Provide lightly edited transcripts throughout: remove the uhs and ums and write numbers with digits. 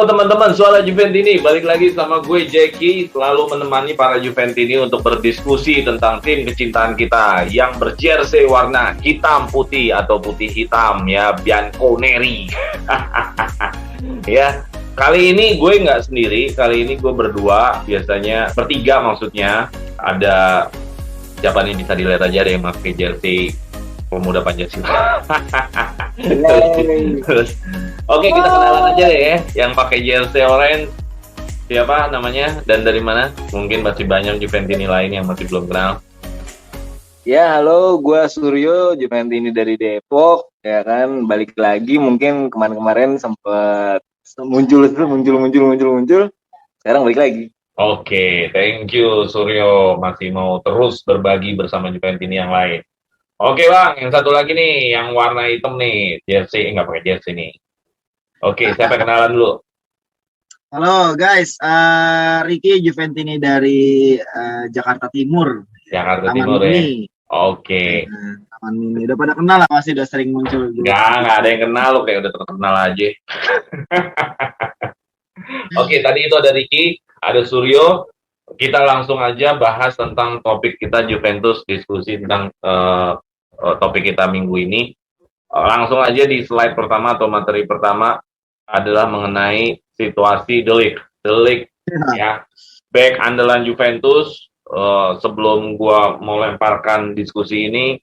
teman-teman, Suara Juventini, balik lagi sama gue Jackie, selalu menemani para Juventini untuk berdiskusi tentang tim kecintaan kita yang berjersey warna hitam putih atau putih hitam ya, bianconeri. Ya, kali ini gue nggak sendiri, kali ini gue berdua, biasanya bertiga maksudnya. Ada siapa nih, bisa dilihat aja deh yang pakai jersey Pemuda Pancasila. Terus, oke, kita kenalan aja deh ya, yang pakai jersey orange siapa namanya dan dari mana? Mungkin masih banyak Juventini lain yang masih belum kenal. Ya, halo, gue Suryo, Juventini dari Depok, ya kan, balik lagi. Mungkin kemarin-kemarin sempat muncul, sekarang balik lagi. Oke, thank you Suryo, masih mau terus berbagi bersama Juventini yang lain. Oke bang, yang satu lagi nih, yang warna hitam nih, jersey, nggak pakai jersey nih. Oke, siapa kenalan dulu? Halo guys, Ricky Juventini dari Jakarta Timur. Jakarta Taman Timur Mini. ya. Oke. Taman Mini. Udah pada kenal lah, pasti udah sering muncul. Nggak ada yang kenal, lo kayak udah terkenal aja. Oke, tadi itu ada Ricky, ada Suryo. Kita langsung aja bahas tentang topik kita Juventus, diskusi tentang topik kita minggu ini. Langsung aja di slide pertama atau materi pertama adalah mengenai situasi De Ligt ya, back andalan Juventus. Sebelum gua mau lemparkan diskusi ini,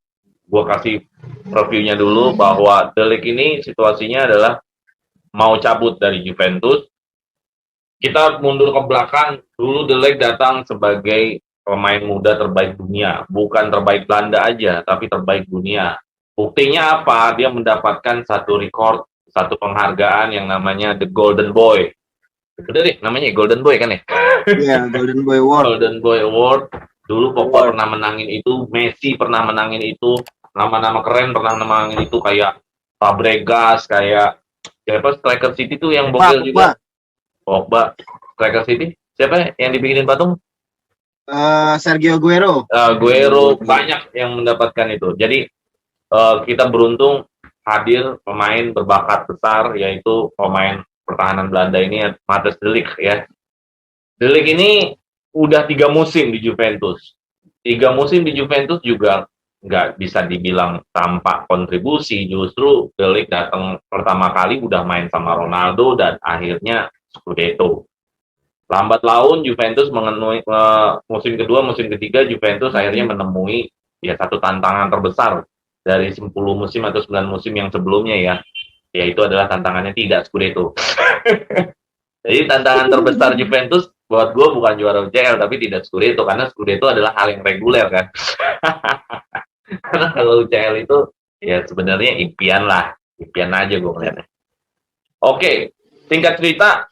gua kasih reviewnya dulu bahwa De Ligt ini situasinya adalah mau cabut dari Juventus. Kita mundur ke belakang, dulu De Ligt datang sebagai pemain muda terbaik dunia, bukan terbaik Belanda aja, tapi terbaik dunia. Buktinya apa? Dia mendapatkan satu record, satu penghargaan yang namanya The Golden Boy. Udah deh, namanya Golden Boy kan ya? Iya, Golden Boy Award. Golden Boy Award. Dulu Pogba pernah menangin itu, Messi pernah menangin itu, nama-nama keren pernah menangin itu, kayak Fabregas, kayak siapa striker City tuh yang bokil juga. Pogba, striker City. Siapa yang dibikinin patung? Sergio Aguero. Aguero, banyak yang mendapatkan itu. Jadi kita beruntung hadir pemain berbakat besar, yaitu pemain pertahanan Belanda ini, Matthijs De Ligt ya. De Ligt ini udah 3 musim di Juventus. 3 musim di Juventus juga nggak bisa dibilang tanpa kontribusi. Justru De Ligt datang pertama kali udah main sama Ronaldo dan akhirnya Scudetto. Lambat laun Juventus menemui musim kedua, musim ketiga Juventus akhirnya menemui ya satu tantangan terbesar dari 10 musim atau 9 musim yang sebelumnya ya, yaitu adalah tantangannya tidak Scudetto. Jadi tantangan terbesar Juventus buat gue bukan juara UCL tapi tidak Scudetto, karena Scudetto adalah hal yang reguler kan. Karena kalau UCL itu ya sebenarnya impian lah, impian aja gue ngeliatnya. Oke, singkat cerita,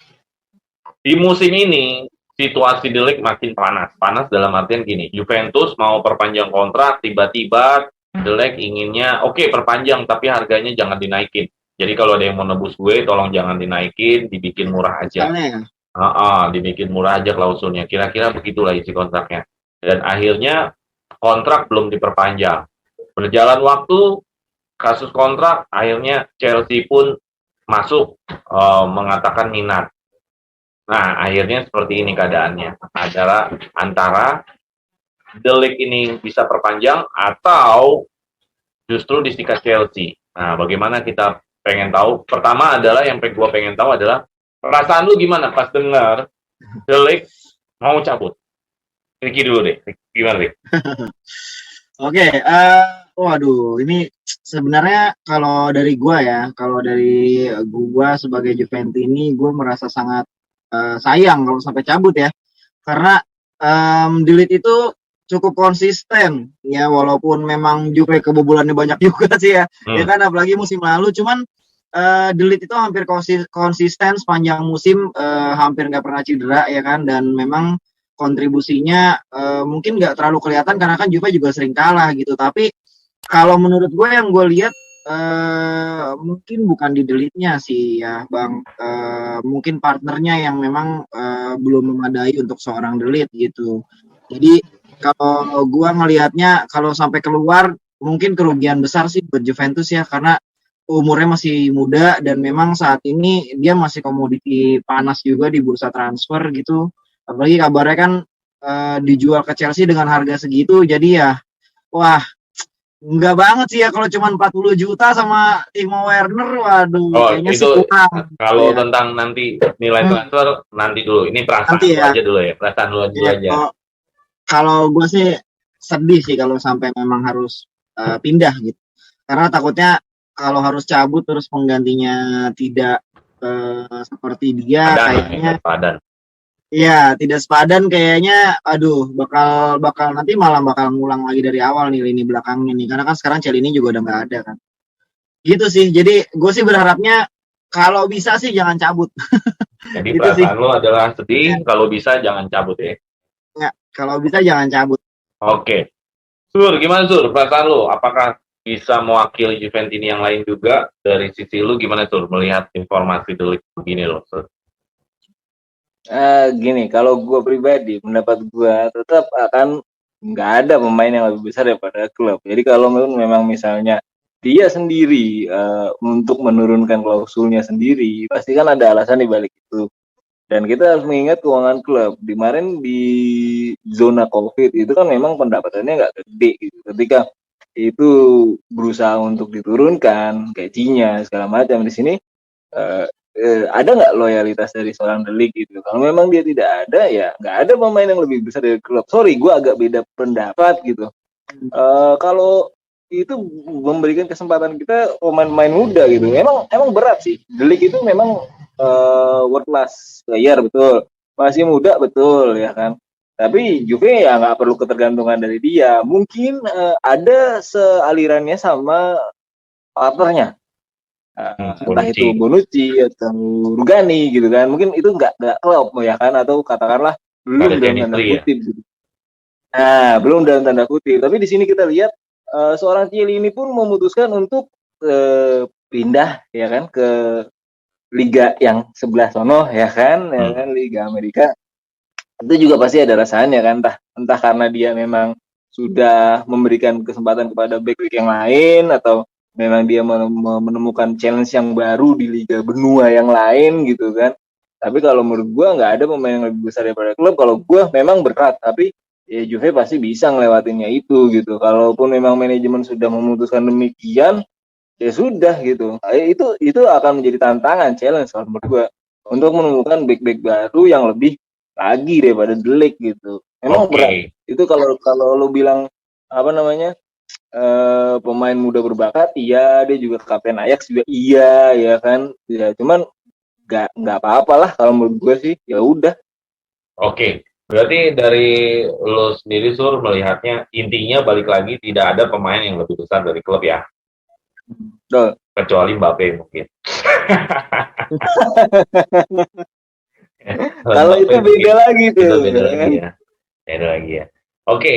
di musim ini situasi De Ligt makin panas dalam artian gini, Juventus mau perpanjang kontrak, tiba-tiba De Ligt inginnya oke, perpanjang tapi harganya jangan dinaikin. Jadi kalau ada yang mau nebus gue, tolong jangan dinaikin, dibikin murah aja. Dibikin murah aja klausulnya. Kira-kira begitulah isi kontraknya. Dan akhirnya kontrak belum diperpanjang. Berjalan waktu, kasus kontrak, akhirnya Chelsea pun masuk mengatakan minat. Nah, akhirnya seperti ini keadaannya. Adalah antara De Ligt ini bisa perpanjang atau justru disikat Chelsea. Nah, bagaimana kita pengen tahu? Pertama adalah yang gue pengen tahu adalah perasaan lu gimana pas dengar De Ligt mau cabut? Ricky dulu deh. Gimana, Rick? Oke, waduh, ini sebenarnya kalau dari gua sebagai Juventini, gua merasa sangat sayang kalau sampai cabut ya, karena De Ligt itu cukup konsisten ya, walaupun memang Juve kebobolannya banyak juga sih ya, ya kan, apalagi musim lalu. Cuman De Ligt itu hampir konsisten sepanjang musim, hampir nggak pernah cedera ya kan, dan memang kontribusinya mungkin nggak terlalu kelihatan karena kan Juve juga sering kalah gitu. Tapi kalau menurut gue yang gue lihat mungkin bukan di De Ligt-nya sih ya Bang, mungkin partnernya yang memang belum memadai untuk seorang De Ligt gitu. Jadi kalau gue ngelihatnya kalau sampai keluar mungkin kerugian besar sih buat Juventus ya, karena umurnya masih muda dan memang saat ini dia masih komoditi panas juga di bursa transfer gitu. Apalagi kabarnya kan dijual ke Chelsea dengan harga segitu, jadi ya wah enggak banget sih ya kalau cuma 40 juta sama Timo Werner, waduh Oh, kayaknya itu sih kurang gitu kalau ya. tentang nanti nilai Hmm, transfer nanti dulu. Ini nanti perasaan lu ya, aja dulu ya, perasaan lu dulu ya aja. kalau gue sih sedih sih kalau sampai memang harus pindah gitu. Karena takutnya kalau harus cabut terus penggantinya tidak seperti dia, Padan lah kayaknya ya, padan. ya tidak sepadan kayaknya. Aduh, bakal bakal nanti malah bakal ngulang lagi dari awal nih lini belakangnya nih. Karena kan sekarang Celini juga udah nggak ada kan. Gitu sih. Jadi gue sih berharapnya kalau bisa sih jangan cabut. Jadi Itu sih. perasaan lu adalah sedih, kalau bisa jangan cabut ya. Ya, kalau bisa jangan cabut. Oke. Sur, gimana Sur? Perasaan lu, apakah bisa mewakili Juventus ini yang lain juga? Dari sisi lu gimana Sur, melihat informasi delik begini loh Sur? Gini, kalau gue pribadi, pendapat gue tetap akan nggak ada pemain yang lebih besar daripada klub. Jadi kalau memang misalnya dia sendiri untuk menurunkan klausulnya sendiri, pasti kan ada alasan di balik itu. Dan kita harus mengingat keuangan klub. Kemarin di zona COVID itu kan memang pendapatannya nggak gede gitu. Ketika itu berusaha untuk diturunkan gajinya segala macam, di sini eh, ada nggak loyalitas dari seorang Delik gitu. Kalau memang dia tidak ada, ya nggak ada pemain yang lebih besar dari klub. Sorry, gue agak beda pendapat gitu. Kalau itu memberikan kesempatan kita pemain-pemain muda gitu. Emang berat sih. Delik itu memang world class player, betul. Masih muda, betul ya kan. Tapi Juve ya nggak perlu ketergantungan dari dia. Mungkin ada sealirannya sama partnernya. Entah itu Bonucci. Bonucci atau Rugani gitu kan. Mungkin itu nggak klub ya kan, atau katakanlah Gak ada belum dalam tanda chemistry ya? kutip gitu. Nah, belum dalam tanda kutip. Tapi di sini kita lihat seorang Cieli ini pun memutuskan untuk pindah ya kan ke liga yang sebelah sono ya kan, Liga Amerika. Itu juga pasti ada rasanya kan, entah karena dia memang sudah memberikan kesempatan kepada back-back yang lain, atau memang dia menemukan challenge yang baru di liga benua yang lain gitu kan. Tapi kalau menurut gue nggak ada pemain yang lebih besar daripada klub. Kalau gue memang berat, tapi ya Juve pasti bisa ngelewatinnya itu gitu. Kalaupun memang manajemen sudah memutuskan demikian, ya sudah gitu. Itu akan menjadi tantangan, challenge kalau menurut gue, untuk menemukan back-back baru yang lebih lagi daripada Delik gitu. Memang berat. Oke. Itu kalau lo bilang apa namanya, pemain muda berbakat, iya, dia juga kapten Ajax juga, iya ya kan. Ya cuman nggak apa-apalah kalau menurut gue sih, ya udah. Oke. Berarti dari lo sendiri Sur melihatnya intinya balik lagi tidak ada pemain yang lebih besar dari klub ya. Betul. Kecuali Mbappe mungkin. Kalau itu Mbappe beda mungkin. lagi tuh. Itu beda lagi ya. Beda lagi ya. Oke,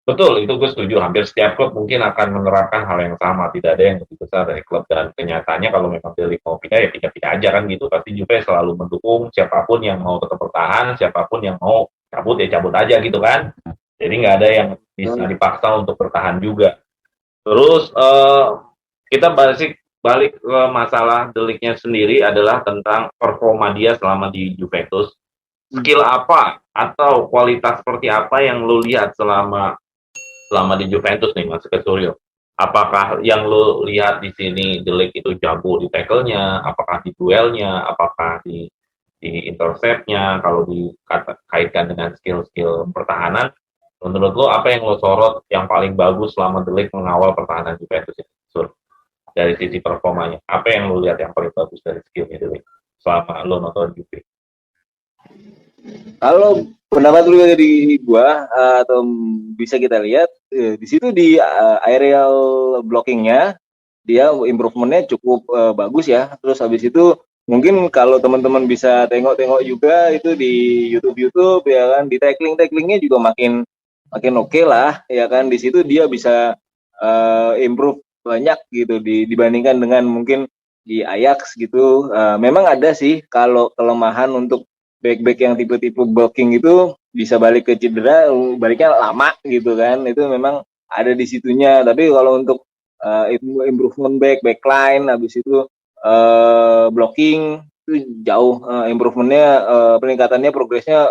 betul itu gue setuju. Hampir setiap klub mungkin akan menerapkan hal yang sama. Tidak ada yang lebih besar dari klub, dan kenyataannya kalau memang Delik mau pindah ya pindah-pindah aja kan gitu. Pasti Juve selalu mendukung siapapun yang mau tetap bertahan, siapapun yang mau cabut ya cabut aja gitu kan. Jadi nggak ada yang bisa dipaksa untuk bertahan juga. Terus kita balik ke masalah Deliknya sendiri adalah tentang performa dia selama di Juventus. Skill apa atau kualitas seperti apa yang lo lihat selama di Juventus nih, Mas Suryo? Apakah yang lo lihat di sini Delik itu jago di tackle-nya, apakah di duelnya, apakah di intercept-nya, kalau dikaitkan dengan skill-skill pertahanan, menurut lo apa yang lo sorot yang paling bagus selama Delik mengawal pertahanan Juventus ini, Sur? Dari sisi performanya, apa yang lo lihat yang paling bagus dari skillnya Delik selama lo nonton Juve? Kalau pendapat lu dari gua, atau bisa kita lihat di situ di aerial blockingnya dia improvementnya cukup bagus ya. Terus habis itu mungkin kalau teman-teman bisa tengok-tengok juga itu di YouTube ya kan, di tacklingnya juga makin oke lah ya kan. Di situ dia bisa improve banyak gitu dibandingkan dengan mungkin di Ajax gitu. Memang ada sih kalau kelemahan untuk back yang tipe-tipe blocking itu, bisa balik ke cedera, baliknya lama gitu kan. Itu memang ada di situnya. Tapi kalau untuk improvement backline, habis itu blocking itu jauh improvementnya, peningkatannya, progresnya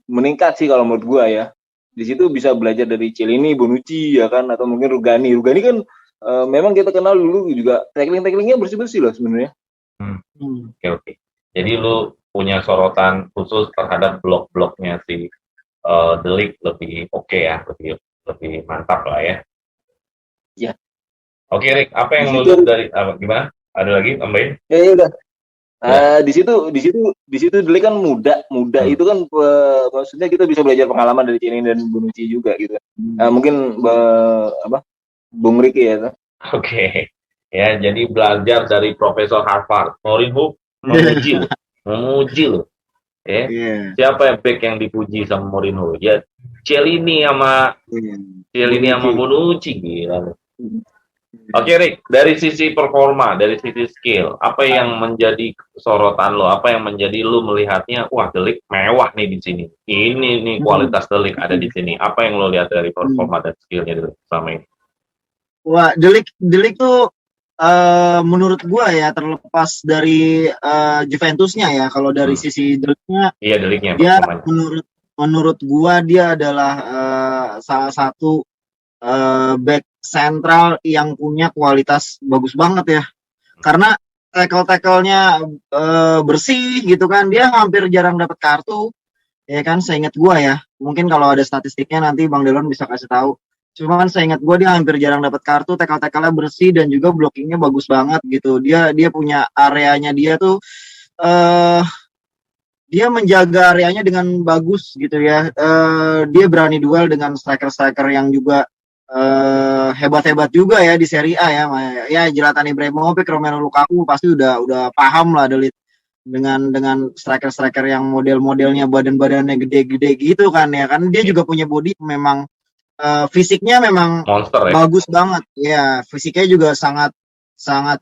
meningkat sih kalau menurut gua ya. Di situ bisa belajar dari Chiellini, Bonucci ya kan, atau mungkin Rugani. Rugani kan memang kita kenal dulu juga tacklingnya bersih-bersih loh sebenarnya. Oke. Jadi lu punya sorotan khusus terhadap blok-bloknya si De Ligt lebih oke ya, lebih mantap lah ya. Ya. Oke, Rick, apa yang Di lu situ- lihat dari gimana? Ada lagi tambahin? Ya udah. Di situ De Ligt kan muda itu kan maksudnya kita bisa belajar pengalaman dari Chiellini dan Bonucci juga gitu. Mungkin Bung Ricky ya. Oke. Ya, jadi belajar dari Profesor Harvard. Mourinho memuji lo. Ya. Siapa yang back yang dipuji sama Mourinho? Ya, Chiellini sama Bonucci gila. Oke, Rick, dari sisi performa, dari sisi skill, apa yang menjadi sorotan lo? Apa yang menjadi lo melihatnya, wah, De Ligt mewah nih di sini. Ini nih kualitas De Ligt ada di sini. Apa yang lo lihat dari performa dan skillnya De Ligt selama ini? Wah, De Ligt tuh menurut gua ya, terlepas dari Juventusnya ya, kalau dari sisi De Ligt-nya, iya, De Ligt-nya dia menurut gua dia adalah salah satu back sentral yang punya kualitas bagus banget ya, karena tackle-nya bersih gitu kan, dia hampir jarang dapat kartu ya kan, seingat gua ya, mungkin kalau ada statistiknya nanti Bang Delon bisa kasih tahu, cuman seingat gua dia hampir jarang dapat kartu, tackle-nya bersih dan juga blockingnya bagus banget gitu, dia punya areanya, dia tuh dia menjaga areanya dengan bagus gitu ya, dia berani duel dengan striker yang juga hebat-hebat juga ya di Serie A ya Zlatan Ibrahimovic, Romelu Lukaku pasti udah paham lah De Ligt dengan striker yang model-modelnya badan-badannya gede-gede gitu kan ya kan, dia juga punya body memang, fisiknya memang monster ya, bagus banget ya, fisiknya juga sangat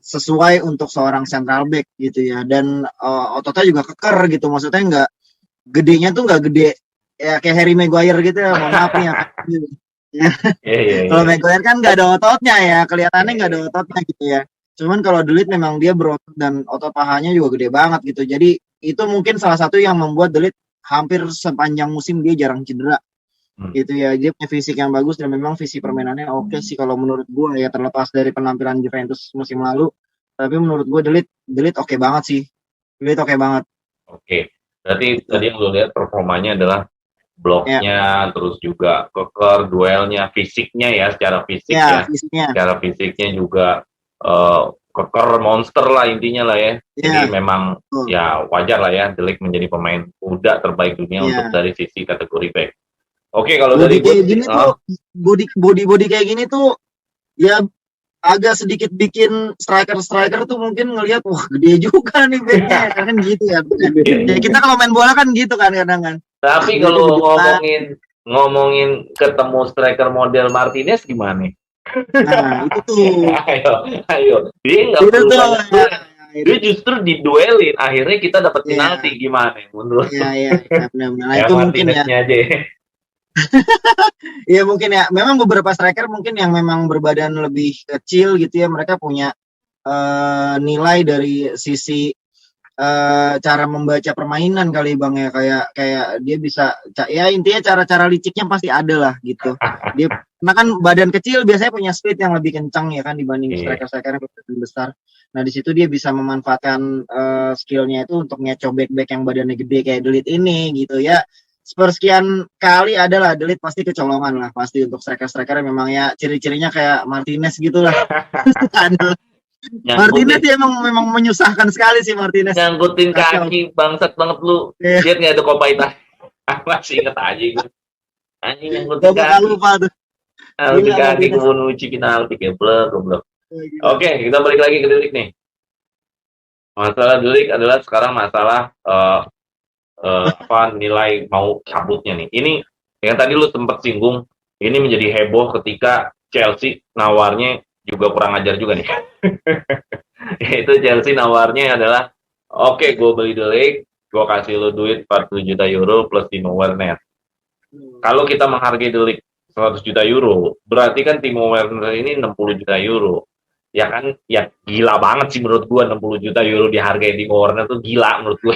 sesuai untuk seorang central back gitu ya, dan ototnya juga keker gitu, maksudnya gedenya tuh nggak gede ya kayak Harry Maguire gitu ya, mohon maaf nih ya. Kalau Maguire kan nggak ada ototnya ya, kelihatannya nggak ada ototnya gitu ya. Cuman kalau De Ligt memang dia berotot dan otot pahanya juga gede banget gitu. Jadi itu mungkin salah satu yang membuat De Ligt hampir sepanjang musim dia jarang cedera. Gitu ya. Dia punya fisik yang bagus dan memang visi permainannya oke sih kalau menurut gue ya, terlepas dari penampilan Juventus musim lalu. Tapi menurut gue De Ligt oke banget sih. De Ligt oke banget. Oke. Berarti tadi yang lo lihat performanya adalah bloknya, terus juga keker, duelnya, fisiknya ya, secara fisik ya. Secara fisiknya juga keker, monster lah intinya lah ya. Jadi memang ya wajar lah ya De Ligt menjadi pemain muda terbaik dunia untuk dari sisi kategori back. Oke, kalau dari body kayak gini tuh ya agak sedikit bikin striker tuh mungkin ngelihat wah gede juga nih backnya kan gitu ya. Ya kita kalau main bola kan gitu kan kadang kan. Tapi kalau ngomongin ketemu striker model Martinez gimana? Nah itu tuh. Ayo. Dia nggak perlu dia justru diduelin, akhirnya kita dapat penalti gimana menurut? Iya benar. Itu mungkin ya. Aja. Iya mungkin ya, memang beberapa striker mungkin yang memang berbadan lebih kecil gitu ya, mereka punya nilai dari sisi cara membaca permainan kali Bang ya, kayak dia bisa ya intinya cara-cara liciknya pasti ada lah gitu. Dia karena kan badan kecil biasanya punya speed yang lebih kencang ya kan dibanding striker-striker yang besar. Nah di situ dia bisa memanfaatkan skillnya itu untuk ngeco back yang badannya gede kayak De Ligt ini gitu ya. Sepersekian kali adalah De Ligt pasti kecolongan lah pasti untuk striker yang memang ya ciri-cirinya kayak Martinez gitulah. Martinez dia memang menyusahkan sekali sih Martinez. Nyangkutin kaki bangsat banget lu. Lihat nggak ada Kopaita? Masih inget aja gue. Anjing nyangkutin kaki. Lupa tuh. Nyangkutin kaki ke Bonucci penalti goblok. Oke, kita balik lagi ke De Ligt nih. Masalah De Ligt adalah sekarang masalah nilai mau cabutnya nih. Ini yang tadi lu sempat singgung, ini menjadi heboh ketika Chelsea nawarnya juga kurang ajar juga nih. Itu Chelsea nawarnya adalah oke, gue beli De Ligt, gue kasih lu duit 40 juta euro plus Timo Werner. Kalau kita menghargai De Ligt 100 juta euro. Berarti kan Timo Werner ini 60 juta euro. Ya kan, ya gila banget sih menurut gua 60 juta euro dihargai Timo Werner tuh gila menurut gua.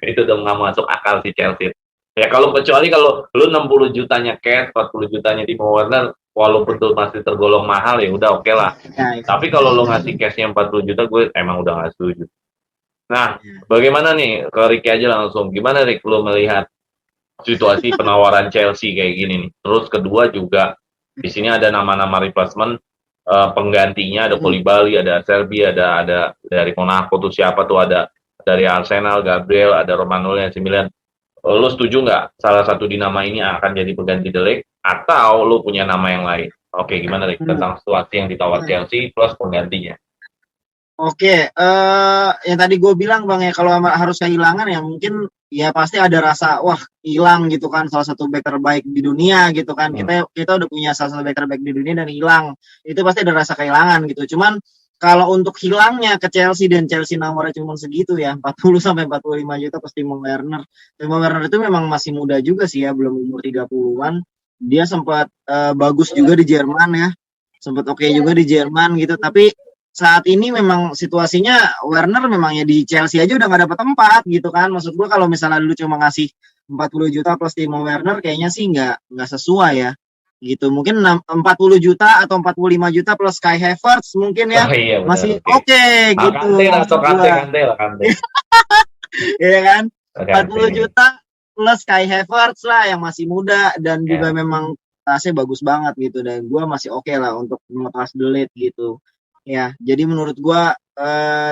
Itu udah nggak masuk akal sih Chelsea. Ya kalau kecuali kalau lu 60 jutanya cash, 40 jutanya Timo Werner, walaupun tuh masih tergolong mahal ya udah oke lah. Ya, Tapi kalau lu ngasih cashnya 40 juta, gue emang udah nggak setuju. Nah, bagaimana nih ke Ricky aja langsung? Gimana Rick lu melihat situasi penawaran Chelsea kayak gini nih? Terus kedua juga di sini ada nama-nama replacement penggantinya, ada Koulibaly, ada Serbi, ada dari Monaco tuh siapa tuh, ada dari Arsenal, Gabriel, ada Romano yang 9. Lu setuju nggak salah satu di nama ini akan jadi pengganti De Ligt atau lu punya nama yang lain? Oke, gimana Rick tentang situasi yang ditawar Chelsea plus penggantinya? Oke, yang tadi gue bilang Bang ya, kalau harus kehilangan ya mungkin ya pasti ada rasa wah hilang gitu kan, salah satu back terbaik di dunia gitu kan. Kita udah punya salah satu back terbaik di dunia dan hilang. Itu pasti ada rasa kehilangan gitu. Cuman kalau untuk hilangnya ke Chelsea dan Chelsea nomornya cuma segitu ya, 40 sampai 45 juta pasti Timo Werner. Timo Werner itu memang masih muda juga sih ya, belum umur 30-an. Dia sempat bagus juga di Jerman ya. Sempat oke juga di Jerman gitu, tapi saat ini memang situasinya Werner memang ya di Chelsea aja udah gak dapat tempat gitu kan. Maksud gue kalau misalnya dulu cuma ngasih 40 juta plus Timo Werner kayaknya sih nggak sesuai ya gitu. Mungkin 40 juta atau 45 juta plus Kai Havertz mungkin ya. Oh, iya, benar, masih oke gitu. Kante. Iya kan? 40 juta plus Kai Havertz lah yang masih muda dan juga memang tasnya bagus banget gitu, dan gue masih oke lah untuk melepas De Ligt gitu. Ya, jadi menurut gua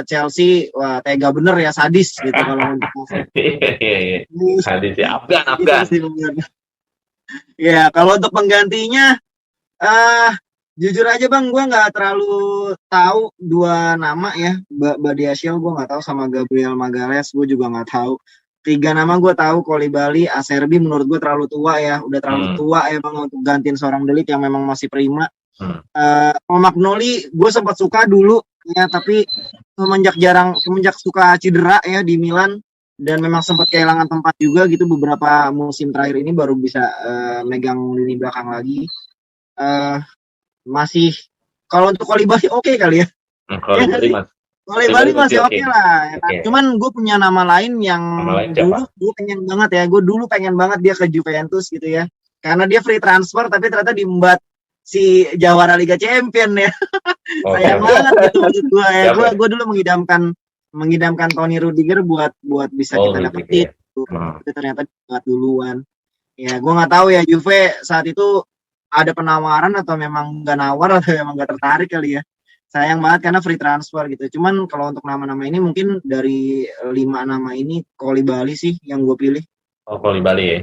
Chelsea wah tega bener ya, sadis gitu kalau untuk Iya. Sadis ya, Afgan. Ya, kalau untuk penggantinya jujur aja Bang, gua nggak terlalu tahu dua nama ya. Badiashile gua nggak tahu, sama Gabriel Magalhaes gua juga nggak tahu. 3 nama gua tahu, Koulibaly, Acerbi menurut gua terlalu tua ya, udah terlalu tua emang untuk gantiin seorang De Ligt yang memang masih prima. Magnoli gue sempat suka dulu ya, tapi semenjak suka cedera ya di Milan dan memang sempat kehilangan tempat juga gitu beberapa musim terakhir ini, baru bisa megang lini belakang lagi. Masih kalau untuk Koulibaly oke kali ya. Koulibaly masih oke lah ya kan? Cuman gue punya nama lain yang dulu gue pengen banget dia ke Juventus gitu ya, karena dia free transfer tapi ternyata diembat si jawara Liga Champion ya. Sayang banget gitu maksud gue ya. Gue dulu mengidamkan Tony Rudiger buat bisa kita dapetin gitu. Tapi ternyata buat duluan. Ya gue nggak tahu ya Juve saat itu ada penawaran atau memang nggak nawar atau memang nggak tertarik kali ya. Sayang banget karena free transfer gitu. Cuman kalau untuk nama-nama ini mungkin dari 5 nama ini Koulibaly sih yang gue pilih. Oh, Koulibaly ya.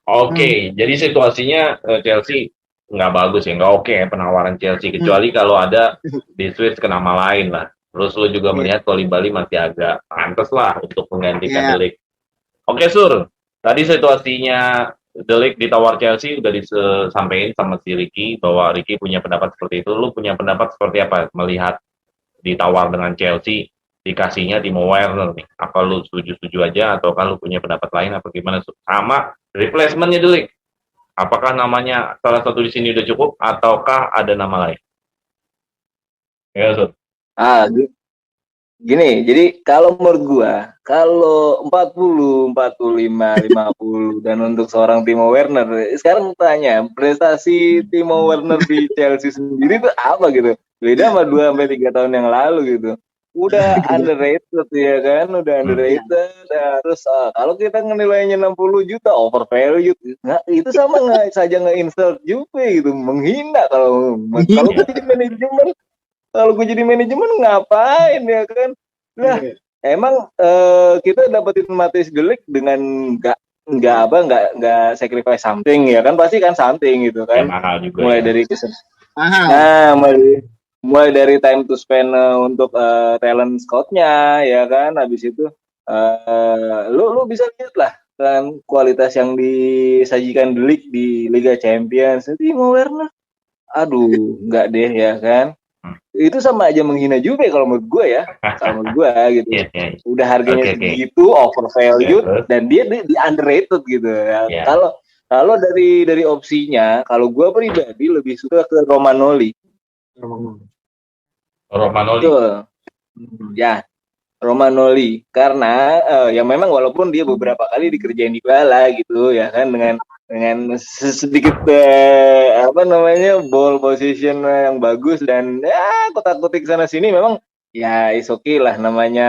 Oke, jadi situasinya Chelsea nggak bagus ya, nggak oke ya penawaran Chelsea, kecuali kalau ada di switch ke nama lain lah. Terus lu juga melihat Koulibaly masih agak pantas lah untuk menggantikan De Ligt. Oke Sur, tadi situasinya De Ligt ditawar Chelsea udah disampaikan sama si Ricky, bahwa Ricky punya pendapat seperti itu. Lu punya pendapat seperti apa melihat ditawar dengan Chelsea dikasihnya Timo Werner nih? Apa lu setuju aja atau kalau punya pendapat lain apa gimana? Sama replacementnya De Ligt, apakah namanya salah satu di sini udah cukup ataukah ada nama lain? Ya, Sud. Gini, jadi kalau menurut gua, kalau 40, 45, 50 dan untuk seorang Timo Werner, sekarang tanya, prestasi Timo Werner di Chelsea sendiri itu apa gitu? Beda sama 2-3 tahun yang lalu gitu. Udah underrated ya kan, udah underrated. Terus kalau kita nilainya 60 juta overvalued, nah, itu sama saja nge-insult Juve gitu, menghina kalau gue jadi manajemen. Kalau gue jadi manajemen ngapain ya kan? Nah, emang kita dapetin Matthijs De Ligt dengan nggak sacrifice something ya kan, pasti kan something gitu kan. Mahal juga. Mulai dari mulai dari time to spend untuk talent scout-nya ya kan, habis itu lu bisa lihat lah kan kualitas yang disajikan De Ligt di Liga Champions. Timo Werner, aduh nggak deh ya kan. Itu sama aja menghina Juve kalau menurut gue ya, kalau menurut gue gitu. Udah harganya segitu overvalued dan dia di underrated gitu ya. Kalau dari opsinya, kalau gue pribadi lebih suka ke Romagnoli. Romagnoli. Betul. Ya, Romagnoli karena ya memang walaupun dia beberapa kali dikerjain Dybala gitu ya kan dengan sedikit apa namanya ball position yang bagus dan ya kotak-kotik sana sini memang ya is okay lah namanya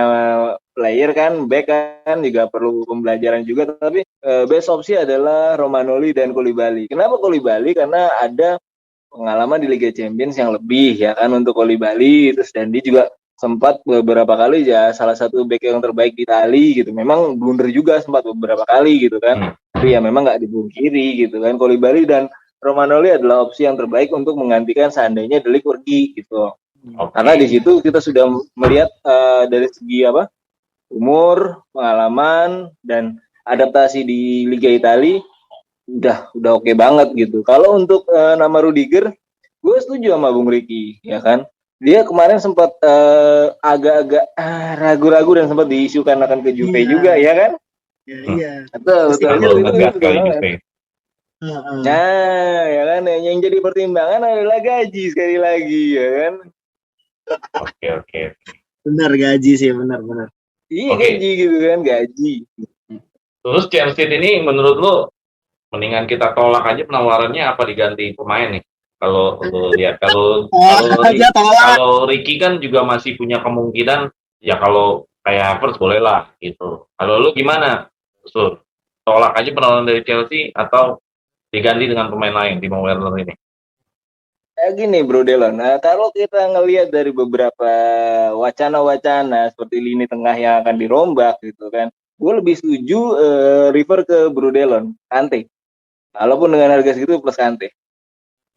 player kan back kan juga perlu pembelajaran juga tapi best opsi adalah Romagnoli dan Koulibaly. Kenapa Koulibaly? Karena ada pengalaman di Liga Champions yang lebih ya kan untuk Koulibaly terus dan dia juga sempat beberapa kali ya salah satu back yang terbaik di Itali gitu. Memang blunder juga sempat beberapa kali gitu kan. Tapi ya memang nggak dipungkiri gitu kan. Koulibaly dan Romagnoli adalah opsi yang terbaik untuk menggantikan seandainya De Ligt pergi gitu. Karena di situ kita sudah melihat dari segi apa umur, pengalaman dan adaptasi di Liga Italia udah oke banget gitu. Kalau untuk nama Rudiger, gue setuju sama Bung Riki ya kan. Dia kemarin sempat agak-agak ragu-ragu dan sempat diisukan akan ke Juve juga ya kan? Iya. Betul. Ngegas kali Juve. Nah, ya kan yang jadi pertimbangan adalah gaji sekali lagi ya kan? Oke. Benar gaji sih, benar. Iya gaji gitu kan, gaji. Terus Chelsea ini menurut lo mendingan kita tolak aja penawarannya apa diganti pemain nih? Kalau lo lihat kalau Ricky kan juga masih punya kemungkinan ya kalau kayak Havertz boleh lah gitu. Kalau lo gimana, Sur? Tolak aja penawaran dari Chelsea atau diganti dengan pemain lain Timo Werner ini? Gini Bro Delon, nah, kalau kita ngelihat dari beberapa wacana-wacana seperti lini tengah yang akan dirombak gitu kan, gue lebih setuju refer ke Bro Delon, Kante. Walaupun dengan harga segitu plus Kante.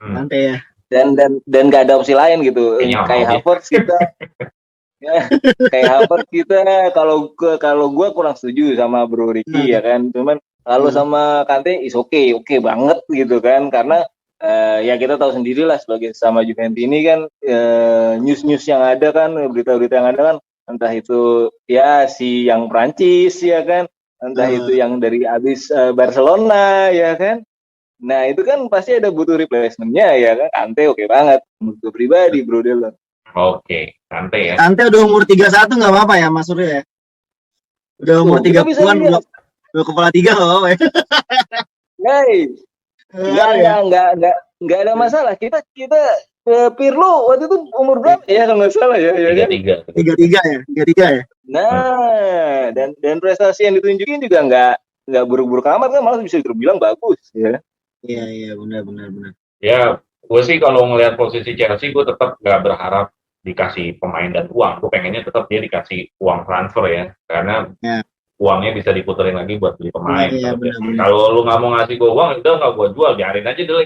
Kante ya. Dan gak ada opsi lain gitu. Kayak Havertz kita, kayak Havertz kita kalau gue kurang setuju sama Bro Ricky ya kan. Cuman kalau sama Kante is oke banget gitu kan karena ya kita tahu sendirilah sebagai sama Juventus ini kan news yang ada kan berita-berita yang ada kan entah itu ya si yang Prancis ya kan entah itu yang dari abis Barcelona ya kan nah itu kan pasti ada butuh replacement-nya ya kan Kante oke banget menurut gue pribadi Bro Delon. Oke, Kante ya. Kante udah umur 31 nggak apa-apa ya Mas Surya ya? Udah umur 30-an udah kepala 3 nggak apa-apa ya? Enggak ada masalah. Kita Pirlo waktu itu umur berapa ya kalau nggak salah ya? 33 ya. Nah, dan prestasi yang ditunjukin juga nggak buruk-buruk amat kan malah bisa terbilang bagus ya. Iya benar. Ya, gue sih kalau ngelihat posisi Chelsea gue tetap nggak berharap dikasih pemain dan uang. Gue pengennya tetap dia dikasih uang transfer ya, karena uangnya bisa diputerin lagi buat beli pemain. Kalau lu nggak mau ngasih gue uang, udah nggak gue jual, biarin aja dulu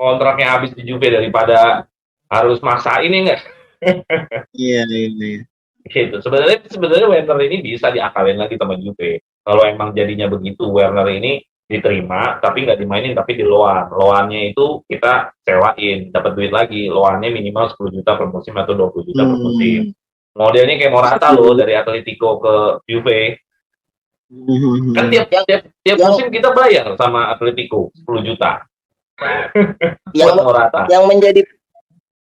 kontraknya habis di Juve daripada harus maksa ini enggak. Iya. Gitu. Sebenarnya Werner ini bisa diakalin lagi sama Juve. Kalau emang jadinya begitu, Werner ini diterima, tapi nggak dimainin, tapi di loan. Loannya itu kita sewain, dapat duit lagi. Loannya minimal 10 juta per musim atau 20 juta per musim. Modelnya kayak Morata loh, dari Atletico ke Juve. Kan tiap musim kita bayar sama Atletico 10 juta.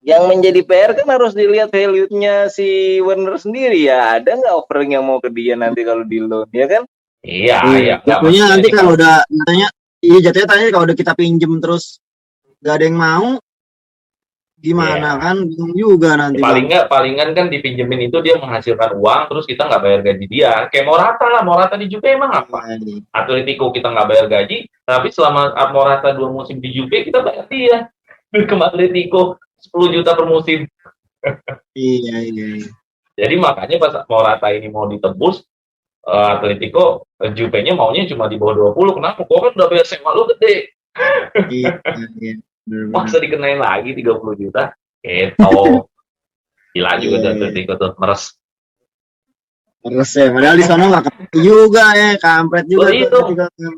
Yang menjadi PR kan harus dilihat value-nya si Werner sendiri ya. Ada nggak offering yang mau ke dia nanti kalau di loan, ya kan? Iya. Pokoknya nanti kalau udah jatuhnya tanya kalau udah kita pinjem terus gak ada yang mau, gimana kan? Bingung juga nanti. Palingan kan dipinjemin itu dia menghasilkan uang, terus kita nggak bayar gaji dia. Kayak Morata di Juve emang apa? Atletico kita nggak bayar gaji, tapi selama Morata 2 musim di Juve kita bayar dia. Ke Atletico 10 juta per musim. Iya. Jadi makanya pas Morata ini mau ditebus, Atletico Juve-nya maunya cuma di bawah 20. Kenapa? Kok kan udah bayar sewa lu gede. Iya. Masa dikenain lagi 30 juta? Gitu. Gila juga tuh Atletico tuh meres ya, padahal di sana nggak ketemu juga ya, kampret juga.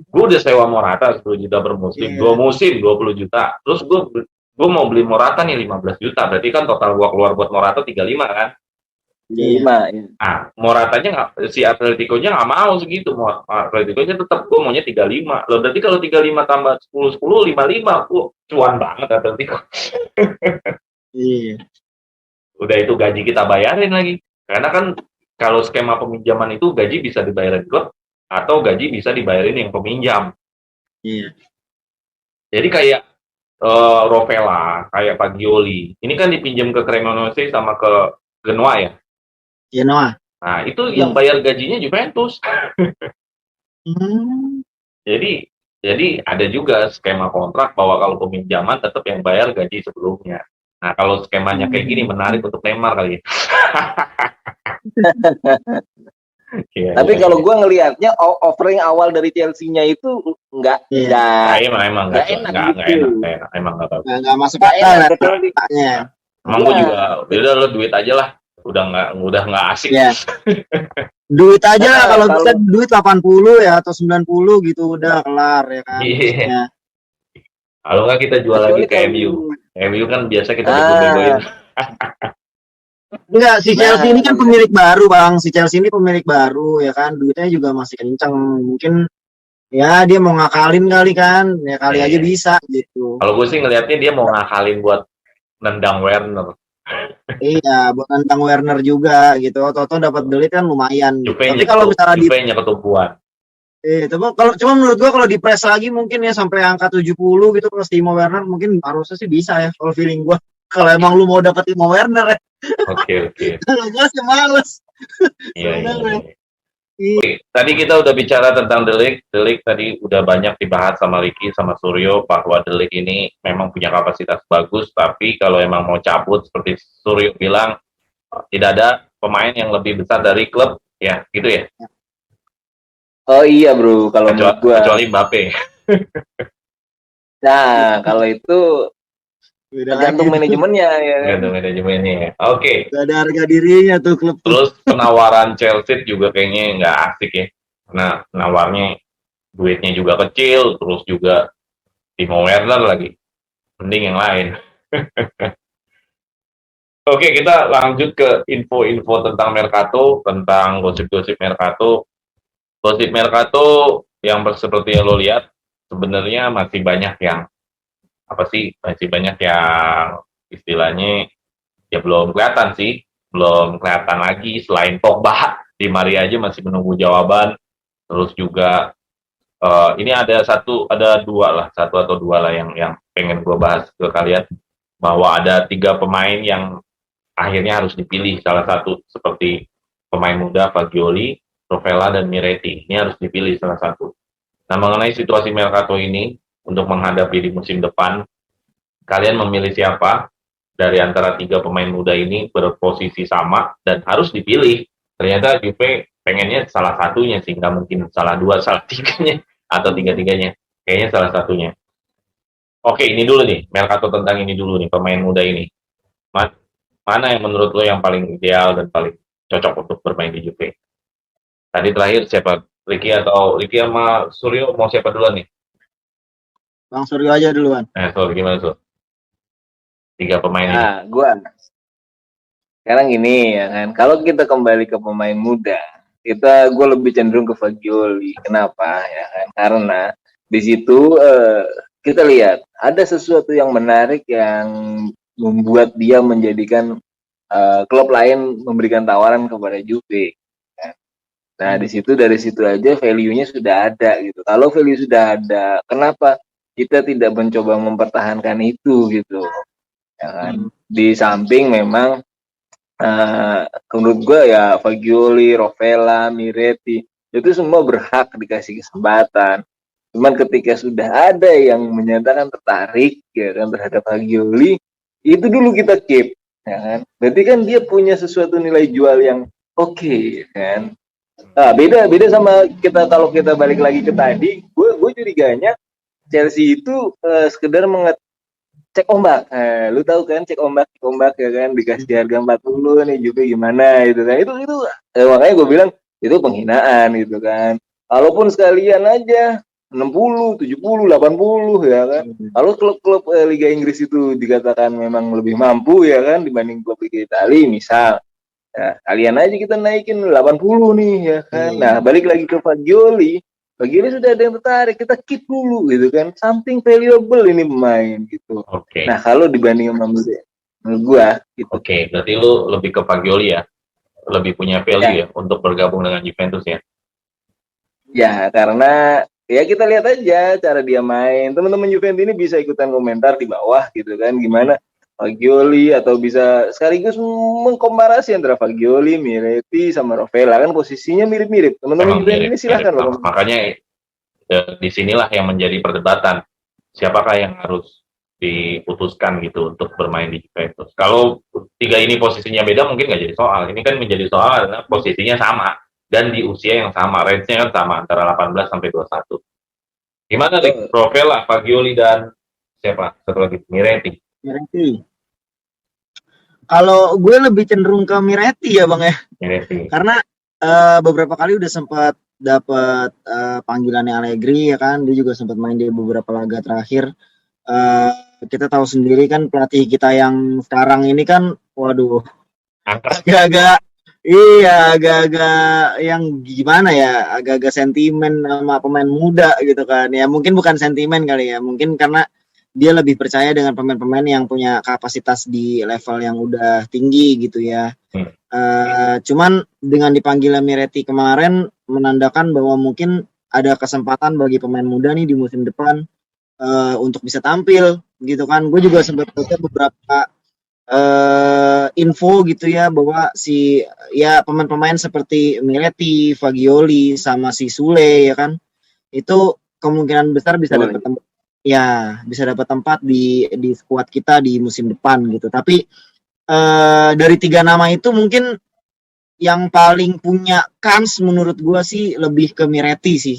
Gue udah sewa Morata 10 juta per musim, 2 musim 20 juta. Terus gue mau beli Morata nih 15 juta, berarti kan total gue keluar buat Morata 35 kan? Iya. 5 ya. Ah, Moratanya nggak, si Atletico-nya nggak mau segitu. Atletico-nya tetap gue maunya 35. Loh, berarti kalau 35 tambah 10 55, cuan banget Atletico. Iya. Udah itu gaji kita bayarin lagi. Karena kan kalau skema peminjaman itu gaji bisa dibayarin klub atau gaji bisa dibayarin yang peminjam. Iya. Jadi kayak Rovella, kayak Fagioli. Ini kan dipinjam ke Cremonese sama ke Genoa ya. Genoa. Nah, itu yang bayar gajinya Juventus. Hmm. Jadi ada juga skema kontrak bahwa kalau peminjaman tetap yang bayar gaji sebelumnya. Nah, kalau skemanya kayak gini menarik untuk Neymar kali ya. Iya, Tapi iya, kalau iya. gue ngelihatnya offering awal dari Chelsea-nya itu nggak Iya. nggak Emang nggak nggak enak nggak gitu. enak, emang nggak bagus. Nggak masuk Nggak akal enak ya kecuali katanya. Emang gue ya, juga, udah lo duit aja lah. Udah nggak asik. Iya. Duit aja lah, Nah, kalau bisa kalau duit 80 ya atau 90 gitu udah kelar ya kan. Iya. Maksudnya. Kalau nggak kita jual lagi kecuali ke kalau MU. MU kan biasa kita bego-begoin. ah Enggak, si Chelsea ini kan nah pemilik baru, Bang. Si Chelsea ini pemilik baru ya kan. Duitnya juga masih kenceng. Mungkin ya dia mau ngakalin kali kan. Ya kali aja Iya. bisa gitu. Kalau gue sih ngelihatnya dia mau ngakalin buat nendang Werner. Iya, buat nantang Werner juga gitu. Toto dapat delit kan lumayan gitu. Tapi Juve-nya kalau misalnya di Juve-nya ketumpuan. tapi kalau cuma menurut gua kalau di press lagi mungkin ya sampai angka 70 gitu plus Timo Werner mungkin harusnya sih bisa ya kalau feeling gua. Kalau emang lu mau dapat Timo Werner ya. Oke. Kalau gua sih males. Iya. Sebenarnya. Oke, tadi kita udah bicara tentang The Ligt tadi udah banyak dibahas sama Ricky sama Suryo bahwa The Ligt ini memang punya kapasitas bagus, tapi kalau emang mau cabut seperti Suryo bilang tidak ada pemain yang lebih besar dari klub, ya gitu ya. oh iya bro, kalau menurut gue Kecuali Mbappe. nah kalau itu Beda tergantung lagi. manajemennya ya kan. Gantung manajemennya ya. Oke. Gak ada harga dirinya tuh klub tuh. Terus penawaran Chelsea juga kayaknya nggak asik ya. Nah, penawarnya duitnya juga kecil, terus juga Timo Werner lagi. Mending yang lain. Oke, kita lanjut ke info-info tentang Mercato, tentang gosip-gosip Mercato. Gosip Mercato yang seperti yang lo lihat, sebenarnya masih banyak yang, masih banyak yang istilahnya, ya belum kelihatan sih. Belum kelihatan lagi, selain Pogba, Di Maria aja masih menunggu jawaban. Terus juga, ini ada dua lah, satu atau dua lah yang pengen gue bahas ke kalian. Bahwa ada 3 pemain yang akhirnya harus dipilih salah satu, seperti pemain muda Fagioli, Rovella, dan Miretti. Ini harus dipilih salah satu. Nah, mengenai situasi Mercato ini untuk menghadapi di musim depan, kalian memilih siapa dari antara 3 pemain muda ini berposisi sama dan harus dipilih. Ternyata Juve pengennya salah satunya sih, nggak mungkin salah 2, salah 3-nya atau 3-3-nya. Kayaknya salah satunya. Oke, ini dulu nih, Mercato tentang ini dulu nih, pemain muda ini. Mana yang menurut lo yang paling ideal dan paling cocok untuk bermain di Juve? Tadi terakhir siapa? Ricky sama Suryo mau siapa duluan nih? Bang Suryo aja duluan. Sur, gimana Sur? 3 pemain ini. nah gue sekarang gini ya kan, kalau kita kembali ke pemain muda gue lebih cenderung ke Fagioli. Kenapa ya kan, karena di situ kita lihat ada sesuatu yang menarik yang membuat dia menjadikan klub lain memberikan tawaran kepada Juve. Nah, dari situ aja value-nya sudah ada gitu. Kalau value sudah ada, kenapa kita tidak mencoba mempertahankan itu gitu? Ya kan? Di samping memang menurut gue ya Fagioli, Rovella, Miretti itu semua berhak dikasih kesempatan. Cuman ketika sudah ada yang menyatakan tertarik ya kan terhadap Fagioli, itu dulu kita keep, ya kan? Berarti kan dia punya sesuatu nilai jual yang oke, kan? Nah, beda sama kita kalau kita balik lagi ke tadi, gue curiganya Chelsea itu sekedar cek ombak. Lu tahu kan cek ombak ya kan, dikasih harga 40 nih juga gimana gitu kan. Itu makanya gue bilang itu penghinaan gitu kan. Kalaupun sekalian aja 60, 70, 80 ya kan. Kalau klub-klub Liga Inggris itu dikatakan memang lebih mampu ya kan dibanding klub Liga Italia misal. Nah, kalian aja kita naikin 80 nih ya kan. Iya. Nah, balik lagi ke Fagioli. Fagioli sudah ada yang tertarik, kita keep dulu gitu kan. Something valuable ini pemain gitu. Oke. Nah, kalau dibanding sama menurut gua gitu. Oke, berarti lu lebih ke Fagioli ya? Lebih punya value ya untuk bergabung dengan Juventus ya? Ya, karena ya kita lihat aja cara dia main. Teman-teman Juventus ini bisa ikutan komentar di bawah gitu kan, gimana Fagioli, atau bisa sekaligus mengkomparasi antara Fagioli, Miretti sama Rovella, kan posisinya mirip-mirip. Teman-teman Emang Juventus mirip, ini silakan mirip. loh. Makanya disinilah yang menjadi perdebatan. Siapakah yang harus diputuskan gitu untuk bermain di Juventus. Kalau tiga ini posisinya beda mungkin nggak jadi soal. Ini kan menjadi soal karena posisinya sama dan di usia yang sama, range-nya kan sama antara 18 sampai 21. Gimana nih? Rovella, Fagioli dan siapa? Satu lagi, Miretti. Kalau gue lebih cenderung ke Miretti ya Bang ya. Miretti. Karena beberapa kali udah sempat dapat panggilannya Allegri ya kan. Dia juga sempat main di beberapa laga terakhir. Kita tahu sendiri kan pelatih kita yang sekarang ini kan, waduh, agak-agak yang gimana ya, agak-agak sentimen sama pemain muda gitu kan. Ya mungkin bukan sentimen kali ya, mungkin karena dia lebih percaya dengan pemain-pemain yang punya kapasitas di level yang udah tinggi gitu ya. Cuman dengan dipanggilnya Miretti kemarin menandakan bahwa mungkin ada kesempatan bagi pemain muda nih di musim depan untuk bisa tampil gitu kan. Gue juga sempat baca beberapa info gitu ya, bahwa si ya pemain-pemain seperti Miretti, Fagioli sama si Sule ya kan, itu kemungkinan besar bisa dapat tempat, ya bisa dapat tempat di skuad kita di musim depan gitu. Tapi dari tiga nama itu mungkin yang paling punya kans menurut gue sih lebih ke Miretti sih